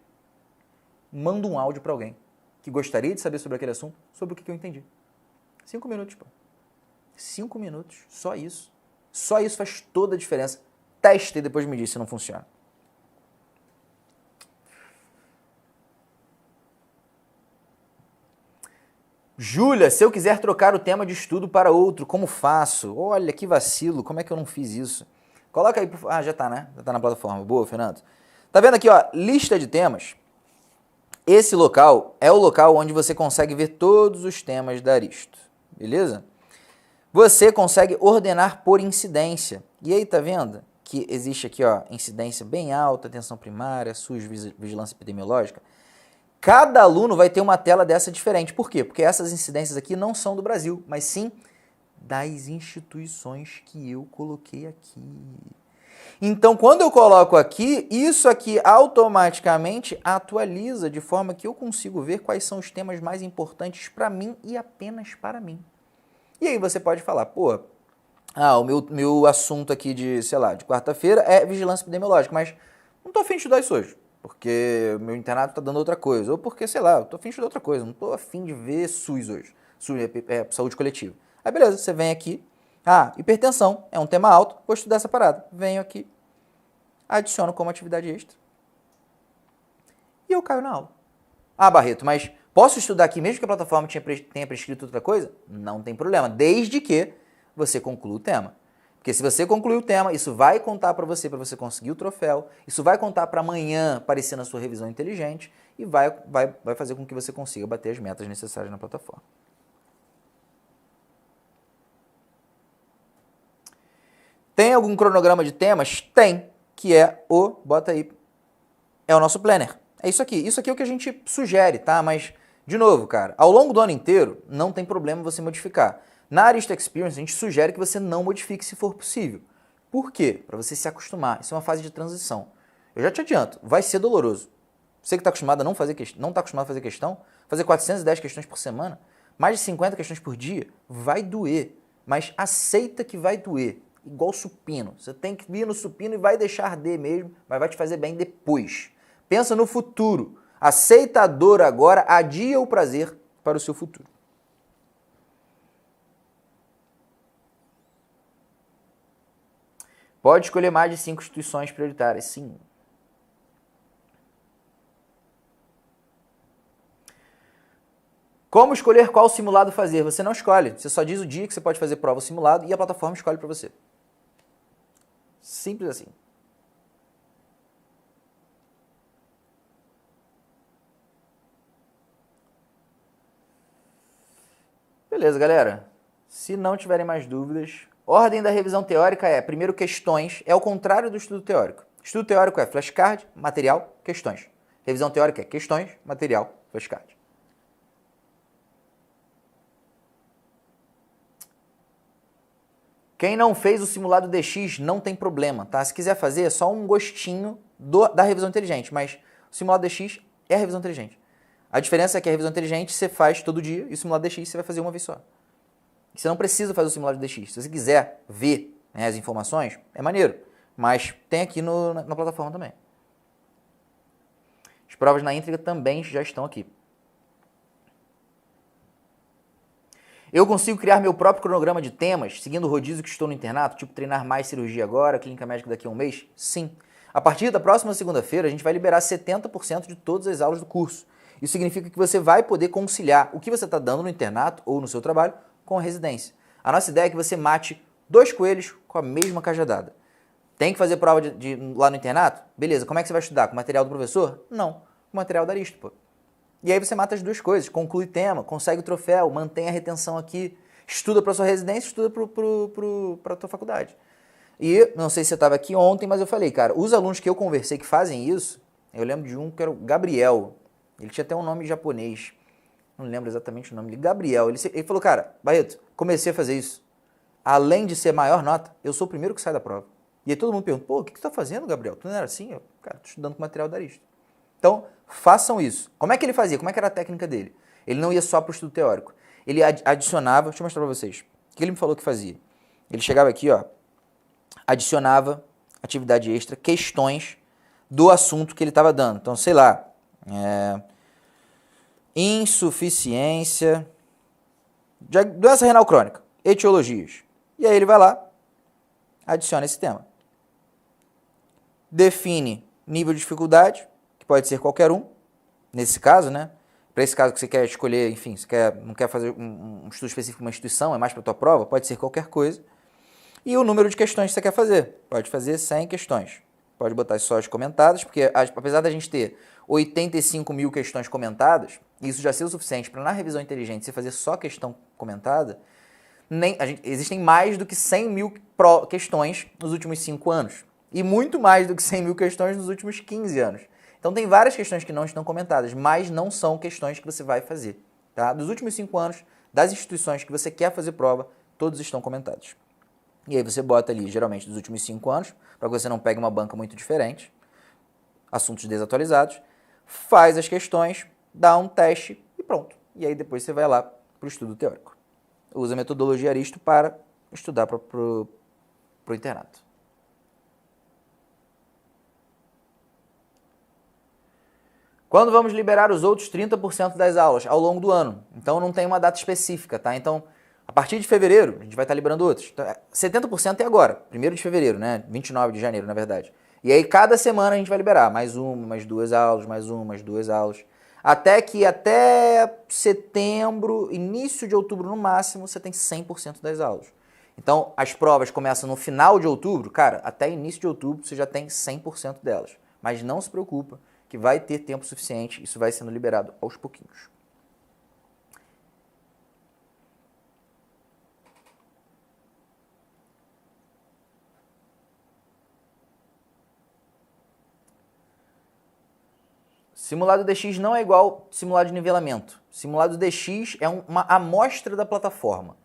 mando um áudio para alguém que gostaria de saber sobre aquele assunto, sobre o que eu entendi. 5 minutos, pô. 5 minutos, só isso. Só isso faz toda a diferença. Teste e depois me diz se não funciona. Júlia, se eu quiser trocar o tema de estudo para outro, como faço? Olha, que vacilo, como é que eu não fiz isso? Coloca aí, já tá, né? Já tá na plataforma. Boa, Fernando. Tá vendo aqui, ó, lista de temas? Esse local é o local onde você consegue ver todos os temas da Aristo, beleza? Você consegue ordenar por incidência. E aí, tá vendo que existe aqui, ó, incidência bem alta, atenção primária, SUS, vigilância epidemiológica. Cada aluno vai ter uma tela dessa diferente. Por quê? Porque essas incidências aqui não são do Brasil, mas sim das instituições que eu coloquei aqui. Então, quando eu coloco aqui, isso aqui automaticamente atualiza de forma que eu consigo ver quais são os temas mais importantes para mim e apenas para mim. E aí você pode falar, pô, o meu assunto aqui de, sei lá, de quarta-feira é vigilância epidemiológica, mas não tô afim de estudar isso hoje, porque meu internato tá dando outra coisa, ou porque, sei lá, eu tô afim de estudar outra coisa, não tô afim de ver SUS hoje, SUS é saúde coletiva. Aí beleza, você vem aqui, hipertensão é um tema alto, vou estudar essa parada. Venho aqui, adiciono como atividade extra e eu caio na aula. Barreto, mas posso estudar aqui mesmo que a plataforma tenha prescrito outra coisa? Não tem problema, desde que você conclua o tema. Porque se você concluir o tema, isso vai contar para você conseguir o troféu, isso vai contar para amanhã aparecer na sua revisão inteligente e vai fazer com que você consiga bater as metas necessárias na plataforma. Tem algum cronograma de temas? Tem, que é bota aí, é o nosso planner. É isso aqui é o que a gente sugere, tá? Mas, de novo, cara, ao longo do ano inteiro, não tem problema você modificar. Na Aristo Experience, a gente sugere que você não modifique se for possível. Por quê? Para você se acostumar. Isso é uma fase de transição. Eu já te adianto, vai ser doloroso. Você que está acostumado a não está acostumado a fazer questão, fazer 410 questões por semana, mais de 50 questões por dia, vai doer. Mas aceita que vai doer. Igual supino. Você tem que vir no supino e vai deixar arder mesmo, mas vai te fazer bem depois. Pensa no futuro. Aceita a dor agora, adia o prazer para o seu futuro. Pode escolher mais de 5 instituições prioritárias, sim. Como escolher qual simulado fazer? Você não escolhe. Você só diz o dia que você pode fazer prova ou simulado e a plataforma escolhe para você. Simples assim. Beleza, galera. Se não tiverem mais dúvidas, ordem da revisão teórica é, primeiro, questões. É o contrário do estudo teórico. Estudo teórico é flashcard, material, questões. Revisão teórica é questões, material, flashcard. Quem não fez o simulado DX não tem problema, tá? Se quiser fazer, é só um gostinho da revisão inteligente, mas o simulado DX é a revisão inteligente. A diferença é que a revisão inteligente você faz todo dia e o simulado DX você vai fazer uma vez só. Você não precisa fazer o simulado DX. Se você quiser ver, né, as informações, é maneiro, mas tem aqui na plataforma também. As provas na íntegra também já estão aqui. Eu consigo criar meu próprio cronograma de temas, seguindo o rodízio que estou no internato, tipo treinar mais cirurgia agora, clínica médica daqui a um mês? Sim. A partir da próxima segunda-feira, a gente vai liberar 70% de todas as aulas do curso. Isso significa que você vai poder conciliar o que você está dando no internato ou no seu trabalho com a residência. A nossa ideia é que você mate 2 coelhos com a mesma cajadada. Tem que fazer prova lá no internato? Beleza, como é que você vai estudar? Com o material do professor? Não, com o material da Aristo, pô. E aí você mata as 2 coisas, conclui tema, consegue o troféu, mantém a retenção aqui, estuda para sua residência, estuda para a tua faculdade. E, não sei se você estava aqui ontem, mas eu falei, cara, os alunos que eu conversei que fazem isso, eu lembro de um que era o Gabriel, ele tinha até um nome japonês, não lembro exatamente o nome dele, Gabriel, ele falou, cara, Barreto, comecei a fazer isso, além de ser maior nota, eu sou o primeiro que sai da prova. E aí todo mundo pergunta, pô, o que você está fazendo, Gabriel? Tu não era assim? Eu, cara, estou estudando com material da Aristo. Então, façam isso. Como é que ele fazia? Como é que era a técnica dele? Ele não ia só para o estudo teórico. Ele adicionava, deixa eu mostrar para vocês, o que ele me falou que fazia. Ele chegava aqui, ó, adicionava atividade extra, questões do assunto que ele estava dando. Então, sei lá, insuficiência, doença renal crônica, etiologias. E aí ele vai lá, adiciona esse tema. Define nível de dificuldade, que pode ser qualquer um, nesse caso, né? Para esse caso que você quer escolher, enfim, não quer fazer um estudo específico de uma instituição, é mais para a tua prova, pode ser qualquer coisa. E o número de questões que você quer fazer. Pode fazer 100 questões. Pode botar só as comentadas, porque apesar da gente ter 85 mil questões comentadas, isso já ser o suficiente para na revisão inteligente você fazer só questão comentada, existem mais do que 100 mil questões nos últimos 5 anos. E muito mais do que 100 mil questões nos últimos 15 anos. Então tem várias questões que não estão comentadas, mas não são questões que você vai fazer. Tá? Dos últimos 5 anos, das instituições que você quer fazer prova, todos estão comentados. E aí você bota ali, geralmente, dos últimos 5 anos, para que você não pegue uma banca muito diferente, assuntos desatualizados, faz as questões, dá um teste e pronto. E aí depois você vai lá para o estudo teórico. Usa a metodologia Aristo para estudar para o internato. Quando vamos liberar os outros 30% das aulas? Ao longo do ano. Então não tem uma data específica, tá? Então, a partir de fevereiro, a gente vai estar liberando outros. Então, 70% é agora, 1º de fevereiro, né? 29 de janeiro, na verdade. E aí, cada semana a gente vai liberar mais uma, mais 2 aulas, mais uma, mais 2 aulas. Até setembro, início de outubro no máximo, você tem 100% das aulas. Então, as provas começam no final de outubro, cara, até início de outubro você já tem 100% delas. Mas não se preocupa, que vai ter tempo suficiente, isso vai sendo liberado aos pouquinhos. Simulado DX não é igual simulado de nivelamento. Simulado DX é uma amostra da plataforma.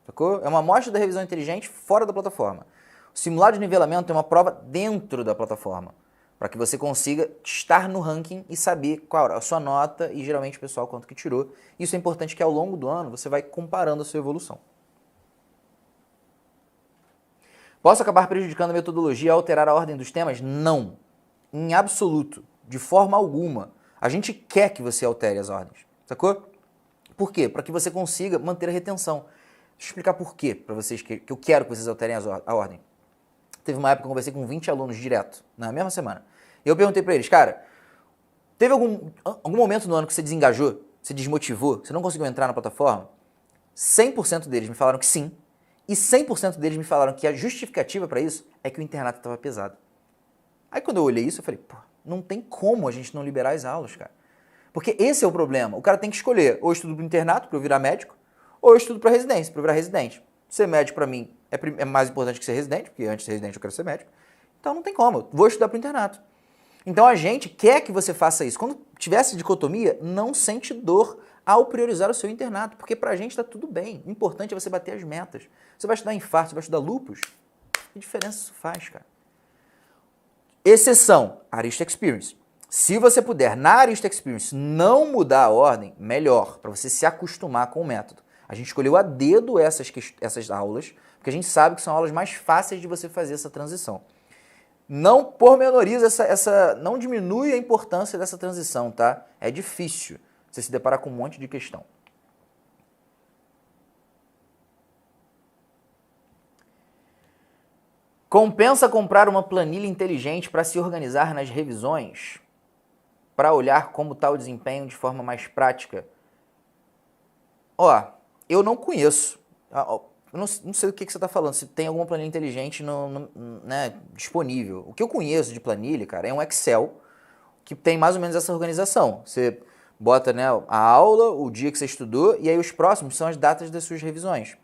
Sacou? É uma amostra da revisão inteligente fora da plataforma. O simulado de nivelamento é uma prova dentro da plataforma, para que você consiga estar no ranking e saber qual a sua nota e geralmente o pessoal quanto que tirou. Isso é importante que ao longo do ano você vai comparando a sua evolução. Posso acabar prejudicando a metodologia ao alterar a ordem dos temas? Não. Em absoluto. De forma alguma. A gente quer que você altere as ordens. Sacou? Por quê? Para que você consiga manter a retenção. Deixa eu explicar por quê para vocês, que eu quero que vocês alterem a ordem. Teve uma época que eu conversei com 20 alunos direto, na mesma semana. E eu perguntei para eles, cara, teve algum momento no ano que você desengajou, você desmotivou, você não conseguiu entrar na plataforma? 100% deles me falaram que sim. E 100% deles me falaram que a justificativa para isso é que o internato estava pesado. Aí quando eu olhei isso, eu falei, pô, não tem como a gente não liberar as aulas, cara. Porque esse é o problema. O cara tem que escolher, ou eu estudo para o internato, para eu virar médico, ou eu estudo para residência, para eu virar residente. Ser médico, para mim, é mais importante que ser residente, porque antes de ser residente eu quero ser médico. Então não tem como, eu vou estudar para o internato. Então a gente quer que você faça isso. Quando tiver essa dicotomia, não sente dor ao priorizar o seu internato, porque pra gente tá tudo bem. O importante é você bater as metas. Você vai estudar infarto, você vai estudar lúpus, que diferença isso faz, cara? Exceção, Aristo Experience. Se você puder, na Aristo Experience, não mudar a ordem, melhor, para você se acostumar com o método. A gente escolheu a dedo essas aulas, porque a gente sabe que são aulas mais fáceis de você fazer essa transição. Não pormenoriza não diminui a importância dessa transição, tá? É difícil você se deparar com um monte de questão. Compensa comprar uma planilha inteligente para se organizar nas revisões? Para olhar como está o desempenho de forma mais prática? Ó, eu não conheço. Eu não sei do que você está falando, se tem alguma planilha inteligente né, disponível. O que eu conheço de planilha, cara, é um Excel que tem mais ou menos essa organização. Você bota, né, a aula, o dia que você estudou, e aí os próximos são as datas das suas revisões.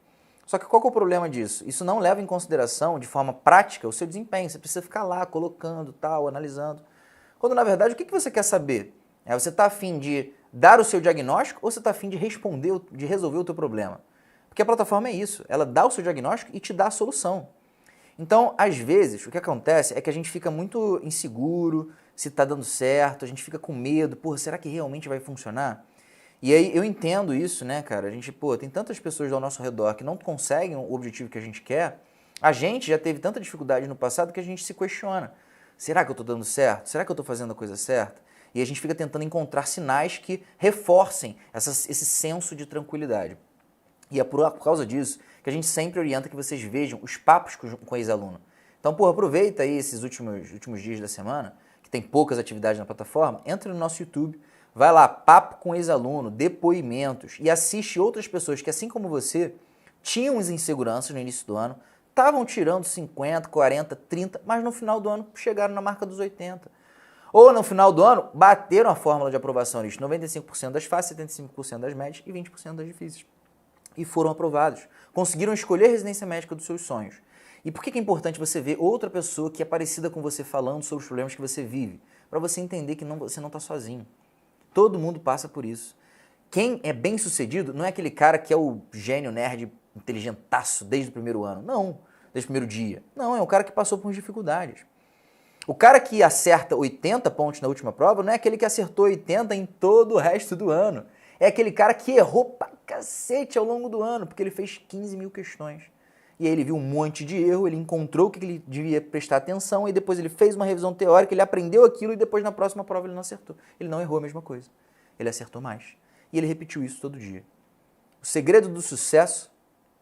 Só que qual que é o problema disso? Isso não leva em consideração, de forma prática, o seu desempenho. Você precisa ficar lá colocando, tal, analisando. Quando, na verdade, o que você quer saber? Você está afim de dar o seu diagnóstico ou você está afim de responder, de resolver o teu problema? Porque a plataforma é isso. Ela dá o seu diagnóstico e te dá a solução. Então, às vezes, o que acontece é que a gente fica muito inseguro se está dando certo, a gente fica com medo. Porra, será que realmente vai funcionar? E aí eu entendo isso, né, cara? A gente, tem tantas pessoas ao nosso redor que não conseguem o objetivo que a gente quer. A gente já teve tanta dificuldade no passado que a gente se questiona. Será que eu estou dando certo? Será que eu estou fazendo a coisa certa? E a gente fica tentando encontrar sinais que reforcem esse senso de tranquilidade. E é por causa disso que a gente sempre orienta que vocês vejam os papos com ex-aluno. Então, aproveita aí esses últimos dias da semana, que tem poucas atividades na plataforma, entra no nosso YouTube, vai lá, papo com ex-aluno, depoimentos, e assiste outras pessoas que, assim como você, tinham as inseguranças no início do ano, estavam tirando 50, 40, 30, mas no final do ano chegaram na marca dos 80. Ou no final do ano, bateram a fórmula de aprovação de 95% das fáceis, 75% das médias e 20% das difíceis. E foram aprovados. Conseguiram escolher a residência médica dos seus sonhos. E por que é importante você ver outra pessoa que é parecida com você falando sobre os problemas que você vive? Para você entender que você não está sozinho. Todo mundo passa por isso. Quem é bem sucedido não é aquele cara que é o gênio nerd inteligentaço desde o primeiro ano. Não, desde o primeiro dia. Não, é o cara que passou por dificuldades. O cara que acerta 80 pontos na última prova não é aquele que acertou 80 em todo o resto do ano. É aquele cara que errou pra cacete ao longo do ano, porque ele fez 15 mil questões. E aí ele viu um monte de erro, ele encontrou o que ele devia prestar atenção, e depois ele fez uma revisão teórica, ele aprendeu aquilo, e depois na próxima prova ele não acertou. Ele não errou a mesma coisa. Ele acertou mais. E ele repetiu isso todo dia. O segredo do sucesso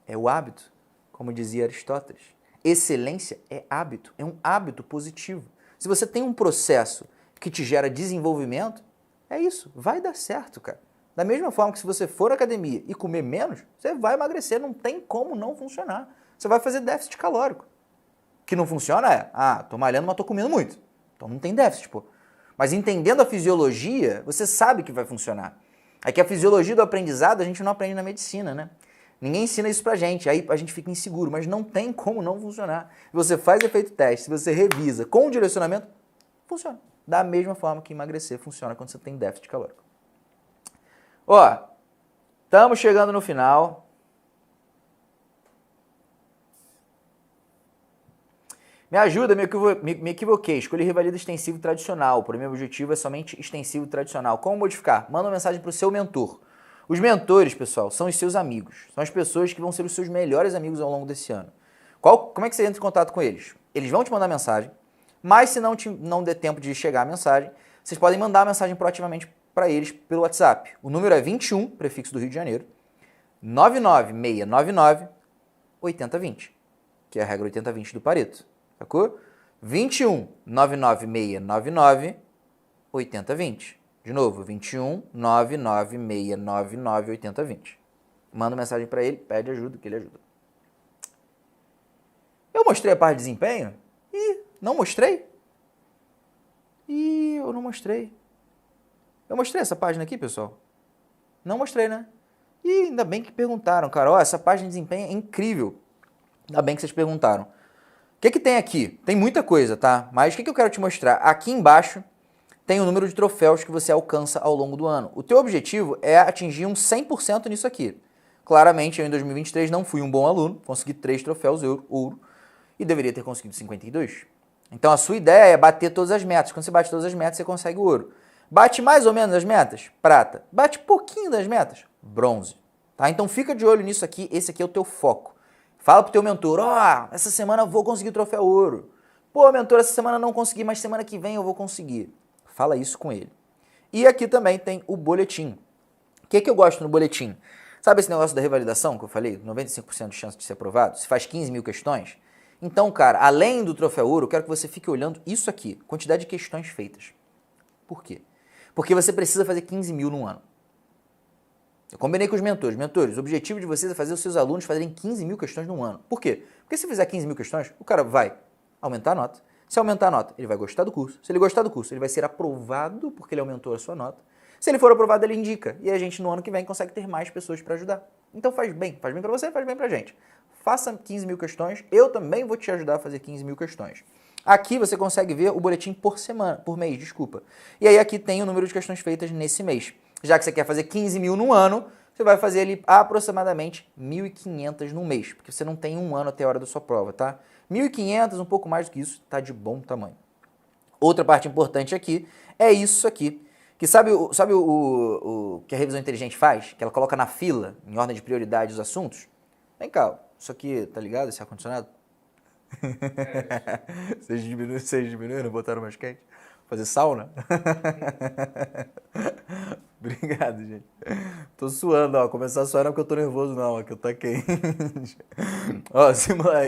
é o hábito, como dizia Aristóteles. Excelência é hábito, é um hábito positivo. Se você tem um processo que te gera desenvolvimento, é isso, vai dar certo, cara. Da mesma forma que se você for à academia e comer menos, você vai emagrecer, não tem como não funcionar. Você vai fazer déficit calórico. O que não funciona é, tô malhando, mas tô comendo muito. Então não tem déficit, Mas entendendo a fisiologia, você sabe que vai funcionar. É que a fisiologia do aprendizado a gente não aprende na medicina, né? Ninguém ensina isso pra gente, aí a gente fica inseguro, mas não tem como não funcionar. Se você faz efeito teste, se você revisa com o direcionamento, funciona. Da mesma forma que emagrecer funciona quando você tem déficit calórico. Estamos chegando no final. Me ajuda, me equivoquei. Escolhi revalida extensivo tradicional. Por meu objetivo é somente extensivo tradicional. Como modificar? Manda uma mensagem para o seu mentor. Os mentores, pessoal, são os seus amigos. São as pessoas que vão ser os seus melhores amigos ao longo desse ano. Como é que você entra em contato com eles? Eles vão te mandar mensagem, mas se não der tempo de chegar a mensagem, vocês podem mandar a mensagem proativamente para eles pelo WhatsApp. O número é 21, prefixo do Rio de Janeiro, 99699 8020, que é a regra 80-20 do Pareto, sacou? 21 99699 8020. De novo, 21 99699 8020. Manda mensagem para ele, pede ajuda, que ele ajuda. Eu mostrei a parte de desempenho? Não mostrei? Eu não mostrei. Eu mostrei essa página aqui, pessoal? Não mostrei, né? E ainda bem que perguntaram, cara. Essa página de desempenho é incrível. Ainda bem que vocês perguntaram. O que tem aqui? Tem muita coisa, tá? Mas o que eu quero te mostrar? Aqui embaixo tem o número de troféus que você alcança ao longo do ano. O teu objetivo é atingir um 100% nisso aqui. Claramente, eu em 2023 não fui um bom aluno. Consegui 3 troféus ouro e deveria ter conseguido 52. Então a sua ideia é bater todas as metas. Quando você bate todas as metas, você consegue o ouro. Bate mais ou menos as metas? Prata. Bate pouquinho das metas? Bronze. Tá? Então fica de olho nisso aqui, esse aqui é o teu foco. Fala pro teu mentor, essa semana eu vou conseguir o troféu ouro. Pô, mentor, essa semana não consegui, mas semana que vem eu vou conseguir. Fala isso com ele. E aqui também tem o boletim. O que eu gosto no boletim? Sabe esse negócio da revalidação que eu falei? 95% de chance de ser aprovado? Se faz 15 mil questões? Então, cara, além do troféu ouro, eu quero que você fique olhando isso aqui, quantidade de questões feitas. Por quê? Porque você precisa fazer 15 mil num ano. Eu combinei com os mentores. Mentores, o objetivo de vocês é fazer os seus alunos fazerem 15 mil questões num ano. Por quê? Porque se fizer 15 mil questões, o cara vai aumentar a nota. Se aumentar a nota, ele vai gostar do curso. Se ele gostar do curso, ele vai ser aprovado porque ele aumentou a sua nota. Se ele for aprovado, ele indica. E a gente, no ano que vem, consegue ter mais pessoas para ajudar. Então faz bem pra você, faz bem pra gente. Faça 15 mil questões, eu também vou te ajudar a fazer 15 mil questões. Aqui você consegue ver o boletim por semana, por mês, desculpa. E aí aqui tem o número de questões feitas nesse mês. Já que você quer fazer 15 mil no ano, você vai fazer ali aproximadamente 1.500 no mês, porque você não tem um ano até a hora da sua prova, tá? 1.500, um pouco mais do que isso, tá de bom tamanho. Outra parte importante aqui é isso aqui, que sabe o que a revisão inteligente faz? Que ela coloca na fila, em ordem de prioridade, os assuntos? Vem cá, isso aqui, tá ligado, esse ar-condicionado? Vocês diminuíram, botaram mais quente? Fazer sauna? Obrigado, gente. Tô suando, ó. Começar a suar não é porque eu tô nervoso, não. É que eu tô quente. Ó,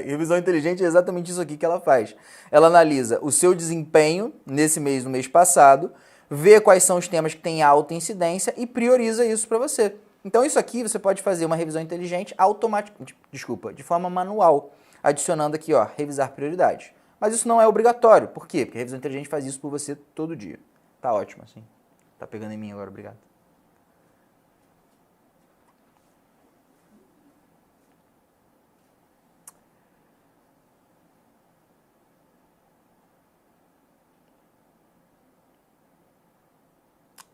revisão inteligente é exatamente isso aqui que ela faz. Ela analisa o seu desempenho nesse mês, no mês passado, vê quais são os temas que têm alta incidência e prioriza isso para você. Então isso aqui você pode fazer uma revisão inteligente de forma manual, adicionando aqui, ó, revisar prioridades. Mas isso não é obrigatório. Por quê? Porque a revisão inteligente faz isso por você todo dia. Tá ótimo assim. Tá pegando em mim agora, obrigado.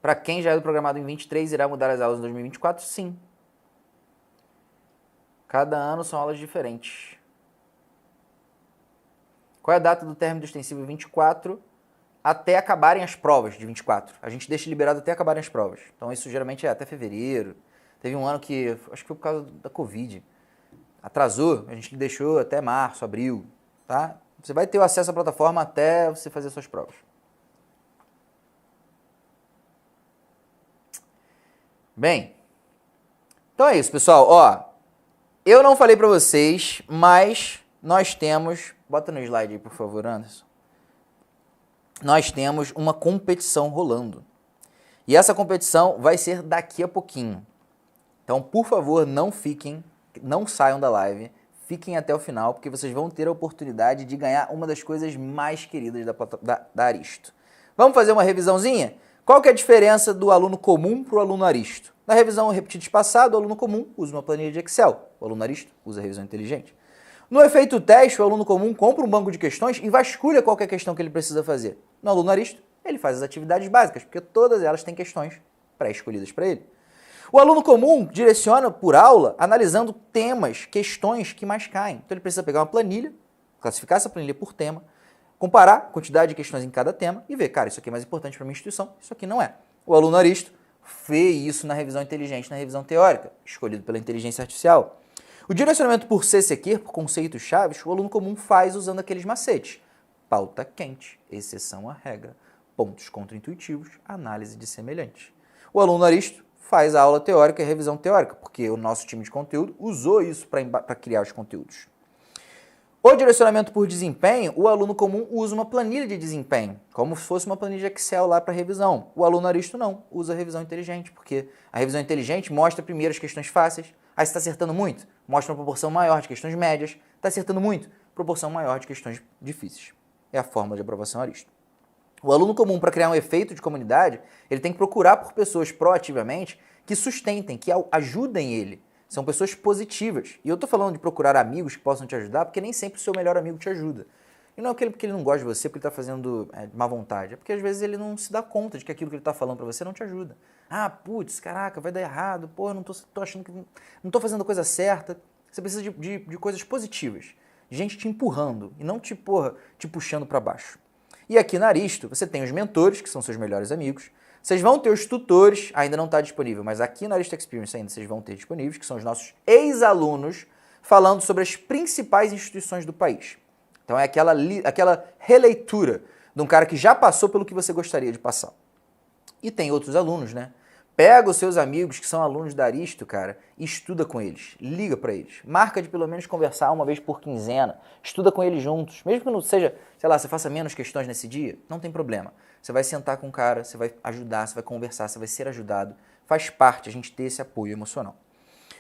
Para quem já é do programado em 23, irá mudar as aulas em 2024? Sim. Cada ano são aulas diferentes. Qual é a data do término do extensivo 24? Até acabarem as provas de 24. A gente deixa liberado até acabarem as provas. Então isso geralmente é até fevereiro. Teve um ano que, acho que foi por causa da Covid, atrasou, a gente deixou até março, abril, tá? Você vai ter o acesso à plataforma até você fazer suas provas. Bem, então é isso, pessoal. Ó, eu não falei pra vocês, mas nós temos... Bota no slide aí, por favor, Anderson. Nós temos uma competição rolando. E essa competição vai ser daqui a pouquinho. Então, por favor, não saiam da live, fiquem até o final, porque vocês vão ter a oportunidade de ganhar uma das coisas mais queridas da Aristo. Vamos fazer uma revisãozinha? Qual que é a diferença do aluno comum para o aluno Aristo? Na revisão repetida passada, o aluno comum usa uma planilha de Excel, o aluno Aristo usa a revisão inteligente. No efeito teste, o aluno comum compra um banco de questões e vasculha qualquer questão que ele precisa fazer. No aluno Aristo, ele faz as atividades básicas, porque todas elas têm questões pré-escolhidas para ele. O aluno comum direciona por aula analisando temas, questões que mais caem. Então ele precisa pegar uma planilha, classificar essa planilha por tema, comparar a quantidade de questões em cada tema e ver, cara, isso aqui é mais importante para a minha instituição, isso aqui não é. O aluno Aristo fez isso na revisão inteligente, na revisão teórica, escolhido pela inteligência artificial. O direcionamento por CCQ, por conceitos chaves, o aluno comum faz usando aqueles macetes. Pauta quente, exceção à regra, pontos contraintuitivos, análise de semelhantes. O aluno Aristo faz a aula teórica e a revisão teórica, porque o nosso time de conteúdo usou isso para criar os conteúdos. O direcionamento por desempenho, o aluno comum usa uma planilha de desempenho, como se fosse uma planilha de Excel lá para revisão. O aluno Aristo não, usa a revisão inteligente, porque a revisão inteligente mostra primeiro as questões fáceis, aí você está acertando muito, mostra uma proporção maior de questões médias, está acertando muito, proporção maior de questões difíceis. É a fórmula de aprovação Aristo. O aluno comum, para criar um efeito de comunidade, ele tem que procurar por pessoas proativamente que sustentem, que ajudem ele. São pessoas positivas. E eu estou falando de procurar amigos que possam te ajudar, porque nem sempre o seu melhor amigo te ajuda. E não é porque ele não gosta de você, porque ele está fazendo de má vontade. É porque às vezes ele não se dá conta de que aquilo que ele está falando para você não te ajuda. Ah, putz, caraca, vai dar errado. Pô, eu não tô achando que... Não estou fazendo a coisa certa. Você precisa de coisas positivas. Gente te empurrando e não te puxando para baixo. E aqui na Aristo, você tem os mentores, que são seus melhores amigos. Vocês vão ter os tutores, ainda não está disponível, mas aqui na Aristo Experience ainda vocês vão ter disponíveis, que são os nossos ex-alunos, falando sobre as principais instituições do país. Então é aquela releitura de um cara que já passou pelo que você gostaria de passar. E tem outros alunos, né? Pega os seus amigos que são alunos da Aristo, cara, e estuda com eles. Liga para eles. Marca de pelo menos conversar uma vez por quinzena. Estuda com eles juntos. Mesmo que não seja, sei lá, você faça menos questões nesse dia, não tem problema. Você vai sentar com o cara, você vai ajudar, você vai conversar, você vai ser ajudado. Faz parte a gente ter esse apoio emocional.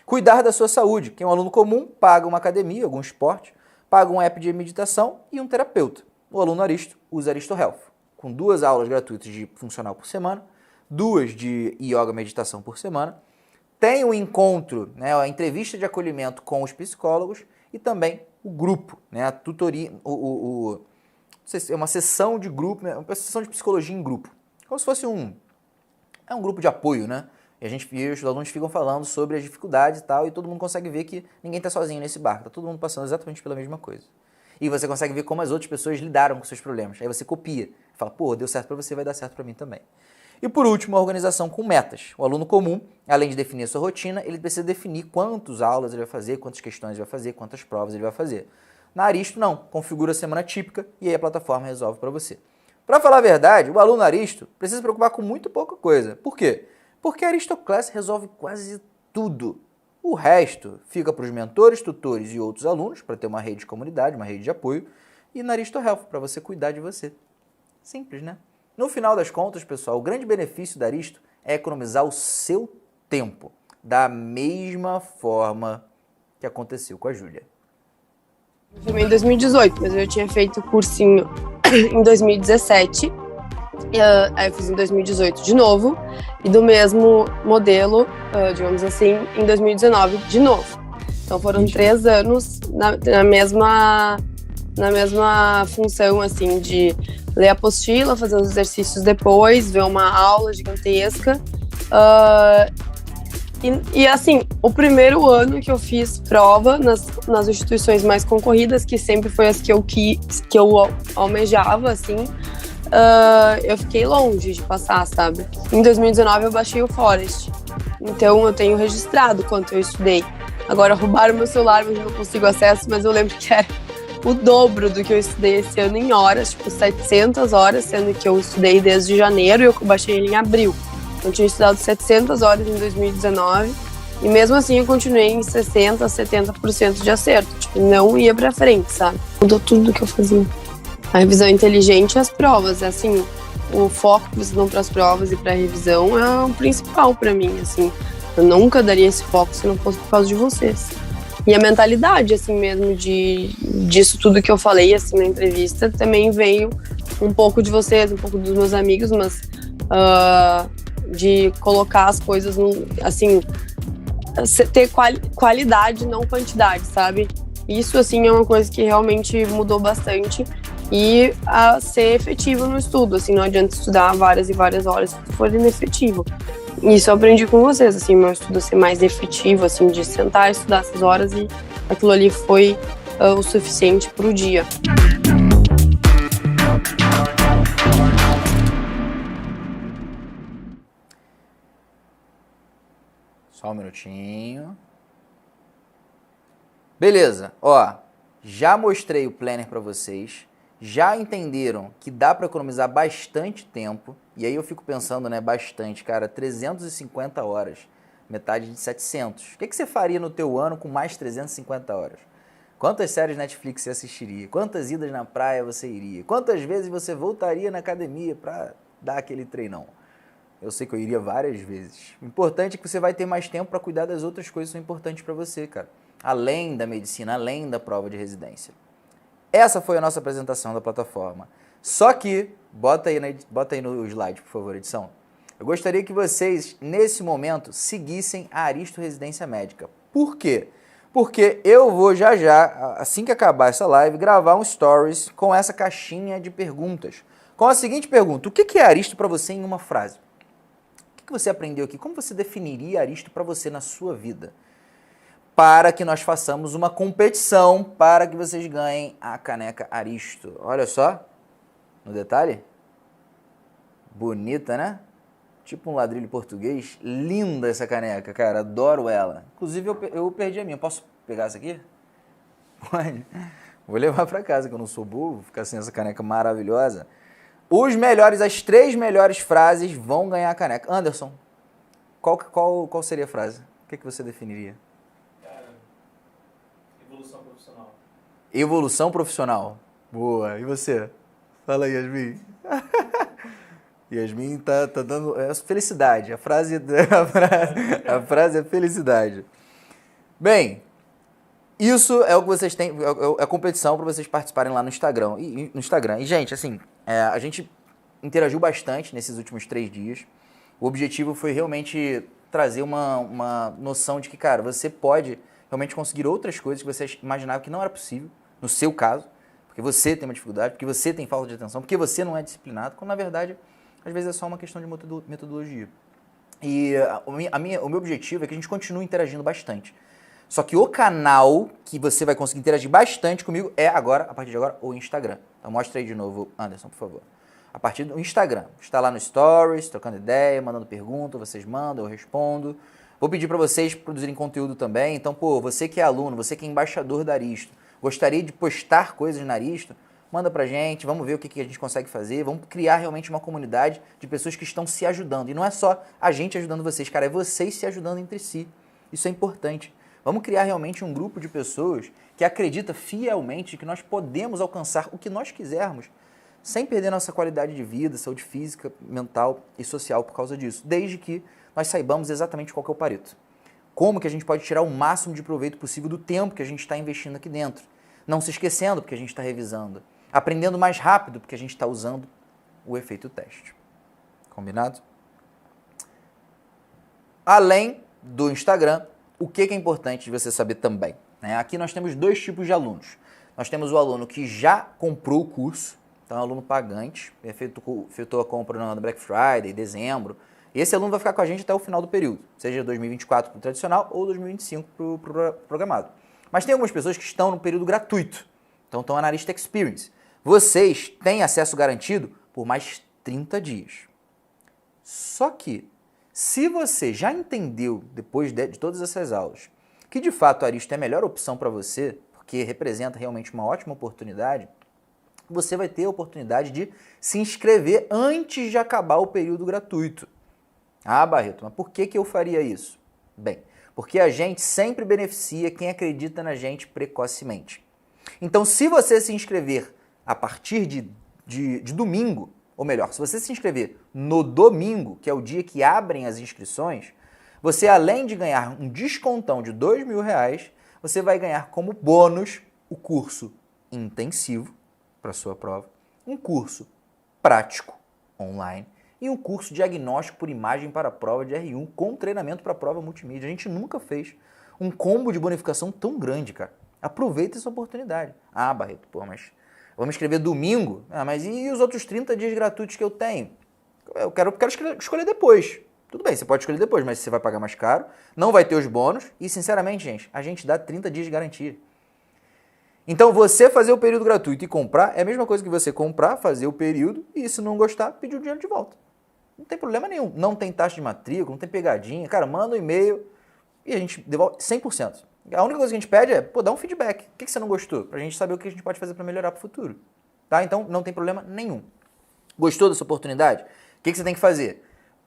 Cuidar da sua saúde. Quem é um aluno comum, paga uma academia, algum esporte, paga um app de meditação e um terapeuta. O aluno Aristo usa Aristo Health, com 2 aulas gratuitas de funcional por semana, 2 de yoga meditação por semana, tem o encontro, né, a entrevista de acolhimento com os psicólogos e também o grupo, né, a tutoria, é uma sessão de grupo, né, uma sessão de psicologia em grupo, como se fosse um grupo de apoio, né? E os alunos ficam falando sobre as dificuldades e tal, e todo mundo consegue ver que ninguém está sozinho nesse barco, está todo mundo passando exatamente pela mesma coisa. E você consegue ver como as outras pessoas lidaram com seus problemas. Aí você copia, fala, pô, deu certo para você, vai dar certo para mim também. E por último, a organização com metas. O aluno comum, além de definir a sua rotina, ele precisa definir quantas aulas ele vai fazer, quantas questões ele vai fazer, quantas provas ele vai fazer. Na Aristo, não. Configura a semana típica e aí a plataforma resolve para você. Para falar a verdade, o aluno Aristo precisa se preocupar com muito pouca coisa. Por quê? Porque a Aristo Class resolve quase tudo. O resto fica para os mentores, tutores e outros alunos, para ter uma rede de comunidade, uma rede de apoio, e na Aristo Health, para você cuidar de você. Simples, né? No final das contas, pessoal, o grande benefício da Aristo é economizar o seu tempo, da mesma forma que aconteceu com a Júlia. Eu formei em 2018, mas eu tinha feito cursinho em 2017. Aí eu fiz em 2018 de novo, e do mesmo modelo, digamos assim, em 2019 de novo. Então foram 3 anos na mesma função, assim, de ler a apostila, fazer os exercícios depois, ver uma aula gigantesca. E assim, o primeiro ano que eu fiz prova nas instituições mais concorridas, que sempre foi as que eu almejava, assim, eu fiquei longe de passar, sabe? Em 2019 eu baixei o Forest, então eu tenho registrado quanto eu estudei. Agora roubaram meu celular, mas eu não consigo acesso, mas eu lembro que era o dobro do que eu estudei esse ano em horas, tipo 700 horas, sendo que eu estudei desde janeiro e eu baixei ele em abril. Eu tinha estudado 700 horas em 2019 e mesmo assim eu continuei em 60%, 70% de acerto, tipo, não ia pra frente, sabe? Mudou tudo do que eu fazia. A revisão inteligente e as provas, assim, o foco que vocês dão para as provas e para a revisão é o principal para mim, assim. Eu nunca daria esse foco se não fosse por causa de vocês. E a mentalidade, assim mesmo, disso tudo que eu falei, assim, na entrevista, também veio um pouco de vocês, um pouco dos meus amigos, mas de colocar as coisas, assim, ter qualidade, não quantidade, sabe? Isso, assim, é uma coisa que realmente mudou bastante. E a ser efetivo no estudo, assim, não adianta estudar várias e várias horas se for inefetivo. Isso eu aprendi com vocês, assim, meu estudo ser mais efetivo, assim, de sentar e estudar essas horas, e aquilo ali foi o suficiente pro dia. Só um minutinho. Beleza, ó, já mostrei o planner para vocês. Já entenderam que dá para economizar bastante tempo, e aí eu fico pensando, né, bastante, cara, 350 horas, metade de 700. O que você faria no teu ano com mais 350 horas? Quantas séries Netflix você assistiria? Quantas idas na praia você iria? Quantas vezes você voltaria na academia para dar aquele treinão? Eu sei que eu iria várias vezes. O importante é que você vai ter mais tempo para cuidar das outras coisas que são importantes para você, cara. Além da medicina, além da prova de residência. Essa foi a nossa apresentação da plataforma. Só que, bota aí no slide, por favor, edição. Eu gostaria que vocês, nesse momento, seguissem a Aristo Residência Médica. Por quê? Porque eu vou já, assim que acabar essa live, gravar um stories com essa caixinha de perguntas. Com a seguinte pergunta: o que é Aristo para você em uma frase? O que você aprendeu aqui? Como você definiria Aristo para você na sua vida? Para que nós façamos uma competição para que vocês ganhem a caneca Aristo. Olha só, no detalhe. Bonita, né? Tipo um ladrilho português. Linda essa caneca, cara. Adoro ela. Inclusive, eu perdi a minha. Posso pegar essa aqui? Pode. Vou levar para casa, que eu não sou burro. Vou ficar sem essa caneca maravilhosa. As 3 melhores frases vão ganhar a caneca. Anderson, Qual seria a frase? O que você definiria? Cara, evolução profissional. Evolução profissional. Boa. E você? Fala aí, Yasmin. Yasmin tá dando... É felicidade. A frase é felicidade. Bem, isso é o que vocês têm... É a competição para vocês participarem lá no Instagram. E, gente, assim, a gente interagiu bastante nesses últimos 3 dias. O objetivo foi realmente trazer uma noção de que, cara, você pode realmente conseguir outras coisas que você imaginava que não era possível, no seu caso, porque você tem uma dificuldade, porque você tem falta de atenção, porque você não é disciplinado, quando na verdade, às vezes é só uma questão de metodologia. E o meu objetivo é que a gente continue interagindo bastante. Só que o canal que você vai conseguir interagir bastante comigo é agora, a partir de agora, o Instagram. Então mostra aí de novo, Anderson, por favor. A partir do Instagram. Está lá no Stories, trocando ideia, mandando pergunta, vocês mandam, eu respondo. Vou pedir para vocês produzirem conteúdo também. Então, você que é aluno, você que é embaixador da Aristo, gostaria de postar coisas na Aristo, manda pra gente, vamos ver o que a gente consegue fazer, vamos criar realmente uma comunidade de pessoas que estão se ajudando. E não é só a gente ajudando vocês, cara, é vocês se ajudando entre si. Isso é importante. Vamos criar realmente um grupo de pessoas que acredita fielmente que nós podemos alcançar o que nós quisermos, sem perder nossa qualidade de vida, saúde física, mental e social por causa disso, desde que nós saibamos exatamente qual que é o Pareto. Como que a gente pode tirar o máximo de proveito possível do tempo que a gente está investindo aqui dentro. Não se esquecendo porque a gente está revisando. Aprendendo mais rápido porque a gente está usando o efeito teste. Combinado? Além do Instagram, o que é importante de você saber também? Aqui nós temos 2 tipos de alunos. Nós temos o aluno que já comprou o curso, então é um aluno pagante, efetuou a compra no Black Friday, dezembro. E esse aluno vai ficar com a gente até o final do período, seja 2024 para o tradicional ou 2025 para o programado. Mas tem algumas pessoas que estão no período gratuito, então estão na Arista Experience. Vocês têm acesso garantido por mais 30 dias. Só que, se você já entendeu, depois de todas essas aulas, que de fato a Arista é a melhor opção para você, porque representa realmente uma ótima oportunidade, você vai ter a oportunidade de se inscrever antes de acabar o período gratuito. Ah, Barreto, mas por que eu faria isso? Bem, porque a gente sempre beneficia quem acredita na gente precocemente. Então, se você se inscrever a partir de domingo, ou melhor, se você se inscrever no domingo, que é o dia que abrem as inscrições, você, além de ganhar um descontão de R$2.000, você vai ganhar como bônus o curso intensivo para a sua prova, um curso prático online e um curso diagnóstico por imagem para a prova de R1 com treinamento para a prova multimídia. A gente nunca fez um combo de bonificação tão grande, cara. Aproveita essa oportunidade. Ah, Barreto, mas vamos escrever domingo? Ah, mas e os outros 30 dias gratuitos que eu tenho? Eu quero escolher depois. Tudo bem, você pode escolher depois, mas você vai pagar mais caro, não vai ter os bônus e, sinceramente, gente, a gente dá 30 dias de garantia. Então, você fazer o período gratuito e comprar é a mesma coisa que você comprar, fazer o período e, se não gostar, pedir o dinheiro de volta. Não tem problema nenhum. Não tem taxa de matrícula, não tem pegadinha. Cara, manda um e-mail e a gente devolve 100%. A única coisa que a gente pede é, dá um feedback. O que você não gostou? Pra gente saber o que a gente pode fazer para melhorar pro futuro. Tá? Então, não tem problema nenhum. Gostou dessa oportunidade? O que você tem que fazer?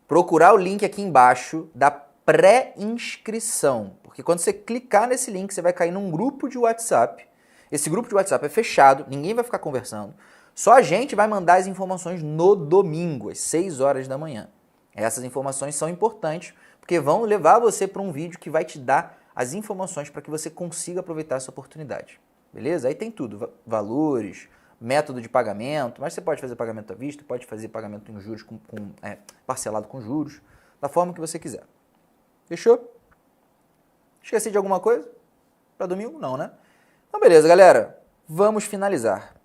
Procurar o link aqui embaixo da pré-inscrição. Porque quando você clicar nesse link, você vai cair num grupo de WhatsApp. Esse grupo de WhatsApp é fechado, ninguém vai ficar conversando. Só a gente vai mandar as informações no domingo, às 6 horas da manhã. Essas informações são importantes, porque vão levar você para um vídeo que vai te dar as informações para que você consiga aproveitar essa oportunidade. Beleza? Aí tem tudo, valores, método de pagamento, mas você pode fazer pagamento à vista, pode fazer pagamento em juros, parcelado com juros, da forma que você quiser. Fechou? Esqueci de alguma coisa? Para domingo? Não, né? Então, beleza, galera. Vamos finalizar.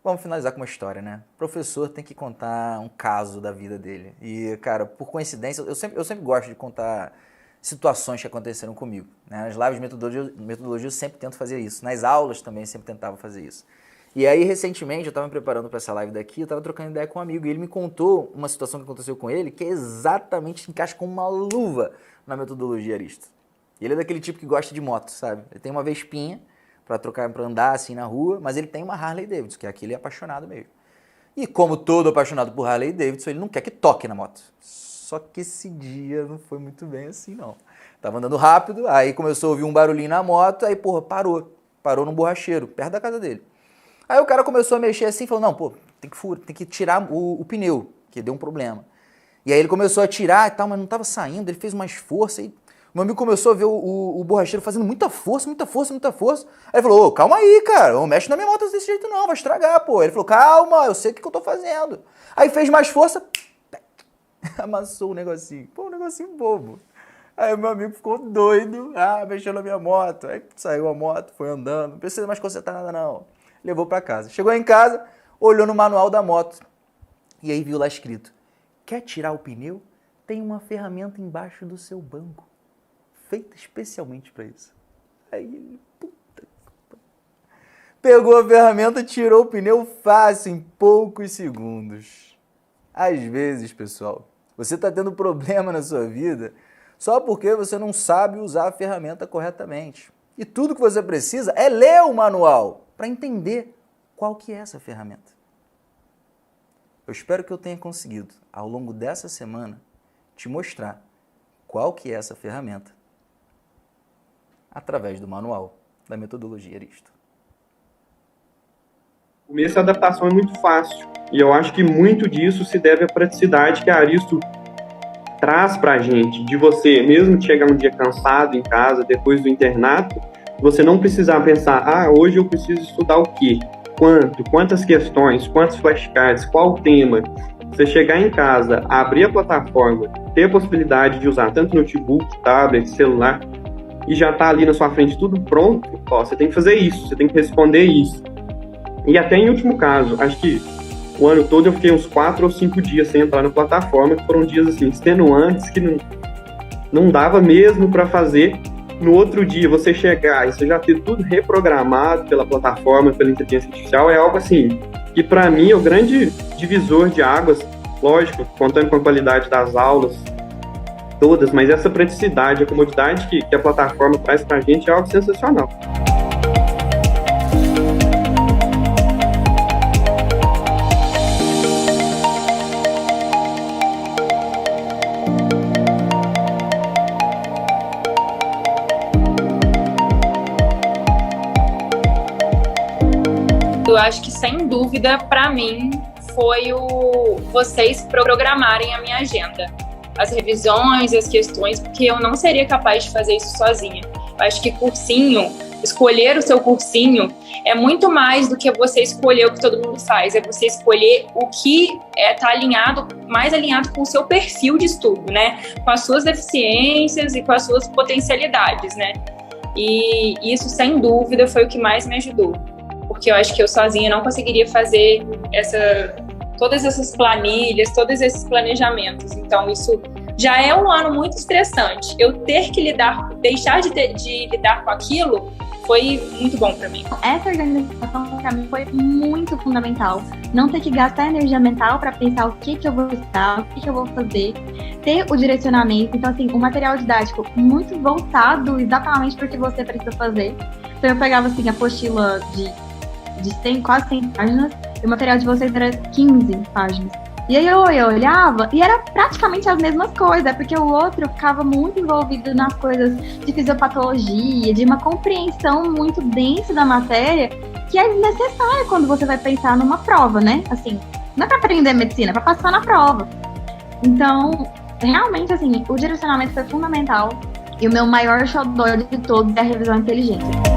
Vamos finalizar com uma história, né? O professor tem que contar um caso da vida dele. E, cara, por coincidência, eu sempre gosto de contar situações que aconteceram comigo. Né? Nas lives de metodologia eu sempre tento fazer isso. Nas aulas também eu sempre tentava fazer isso. E aí, recentemente, eu estava me preparando para essa live daqui, eu estava trocando ideia com um amigo, e ele me contou uma situação que aconteceu com ele, que é exatamente se encaixa como uma luva na metodologia Arista. Ele é daquele tipo que gosta de moto, sabe? Ele tem uma Vespinha para andar assim na rua, mas ele tem uma Harley Davidson, que é aquele apaixonado mesmo. E como todo apaixonado por Harley Davidson, ele não quer que toque na moto. Só que esse dia não foi muito bem assim, não. Tava andando rápido, aí começou a ouvir um barulhinho na moto, aí, porra, parou num borracheiro, perto da casa dele. Aí o cara começou a mexer assim, falou, não, pô, tem que tirar o pneu, que deu um problema. E aí ele começou a tirar e tal, mas não tava saindo, ele fez mais força, e meu amigo começou a ver o borracheiro fazendo muita força. Aí ele falou, ô, calma aí, cara, não mexe na minha moto desse jeito não, vai estragar, pô. Ele falou, calma, eu sei o que eu tô fazendo. Aí fez mais força, amassou o negocinho. Pô, um negocinho bobo. Aí meu amigo ficou doido, mexeu na minha moto. Aí saiu a moto, foi andando, não precisa mais consertar nada não. Levou pra casa. Chegou em casa, olhou no manual da moto e aí viu lá escrito, quer tirar o pneu? Tem uma ferramenta embaixo do seu banco, feita especialmente para isso. Aí ele, pegou a ferramenta, tirou o pneu fácil, em poucos segundos. Às vezes, pessoal, você está tendo problema na sua vida só porque você não sabe usar a ferramenta corretamente. E tudo que você precisa é ler o manual para entender qual que é essa ferramenta. Eu espero que eu tenha conseguido, ao longo dessa semana, te mostrar qual que é essa ferramenta através do manual da metodologia Aristo. O começo da adaptação é muito fácil, e eu acho que muito disso se deve à praticidade que a Aristo traz pra gente, de você, mesmo chegar um dia cansado em casa, depois do internato, você não precisar pensar, hoje eu preciso estudar o quê? Quantas questões, quantos flashcards, qual tema. Você chegar em casa, abrir a plataforma, ter a possibilidade de usar tanto notebook, tablet, celular, e já tá ali na sua frente tudo pronto, você tem que fazer isso, você tem que responder isso. E até em último caso, acho que o ano todo eu fiquei uns 4 ou 5 dias sem entrar na plataforma, que foram dias assim, extenuantes, que não dava mesmo para fazer. No outro dia, você chegar e você já ter tudo reprogramado pela plataforma, pela inteligência artificial, é algo assim, que para mim é o grande divisor de águas, lógico, contando com a qualidade das aulas todas, mas essa praticidade, a comodidade que a plataforma traz pra gente é algo sensacional. Eu acho que, sem dúvida, para mim, foi vocês programarem a minha agenda. As revisões, as questões, porque eu não seria capaz de fazer isso sozinha. Eu acho que cursinho, escolher o seu cursinho, é muito mais do que você escolher o que todo mundo faz. É você escolher o que está mais alinhado com o seu perfil de estudo, né? Com as suas deficiências e com as suas potencialidades, né? E isso, sem dúvida, foi o que mais me ajudou. Porque eu acho que eu sozinha não conseguiria fazer todas essas planilhas, todos esses planejamentos. Então, isso já é um ano muito estressante. Eu ter que deixar de lidar com aquilo, foi muito bom para mim. Essa organização, para mim, foi muito fundamental. Não ter que gastar energia mental para pensar o que eu vou estudar, o que eu vou fazer, ter o direcionamento. Então, assim, o material didático muito voltado exatamente para o que você precisa fazer. Então, eu pegava, assim, a apostila de quase 100 páginas, e o material de vocês era 15 páginas. E aí eu olhava e era praticamente as mesmas coisas, porque o outro ficava muito envolvido nas coisas de fisiopatologia, de uma compreensão muito densa da matéria, que é necessária quando você vai pensar numa prova, né? Assim, não é para aprender medicina, é para passar na prova. Então, realmente, assim, o direcionamento foi fundamental, e o meu maior xodó de todos é a revisão inteligente.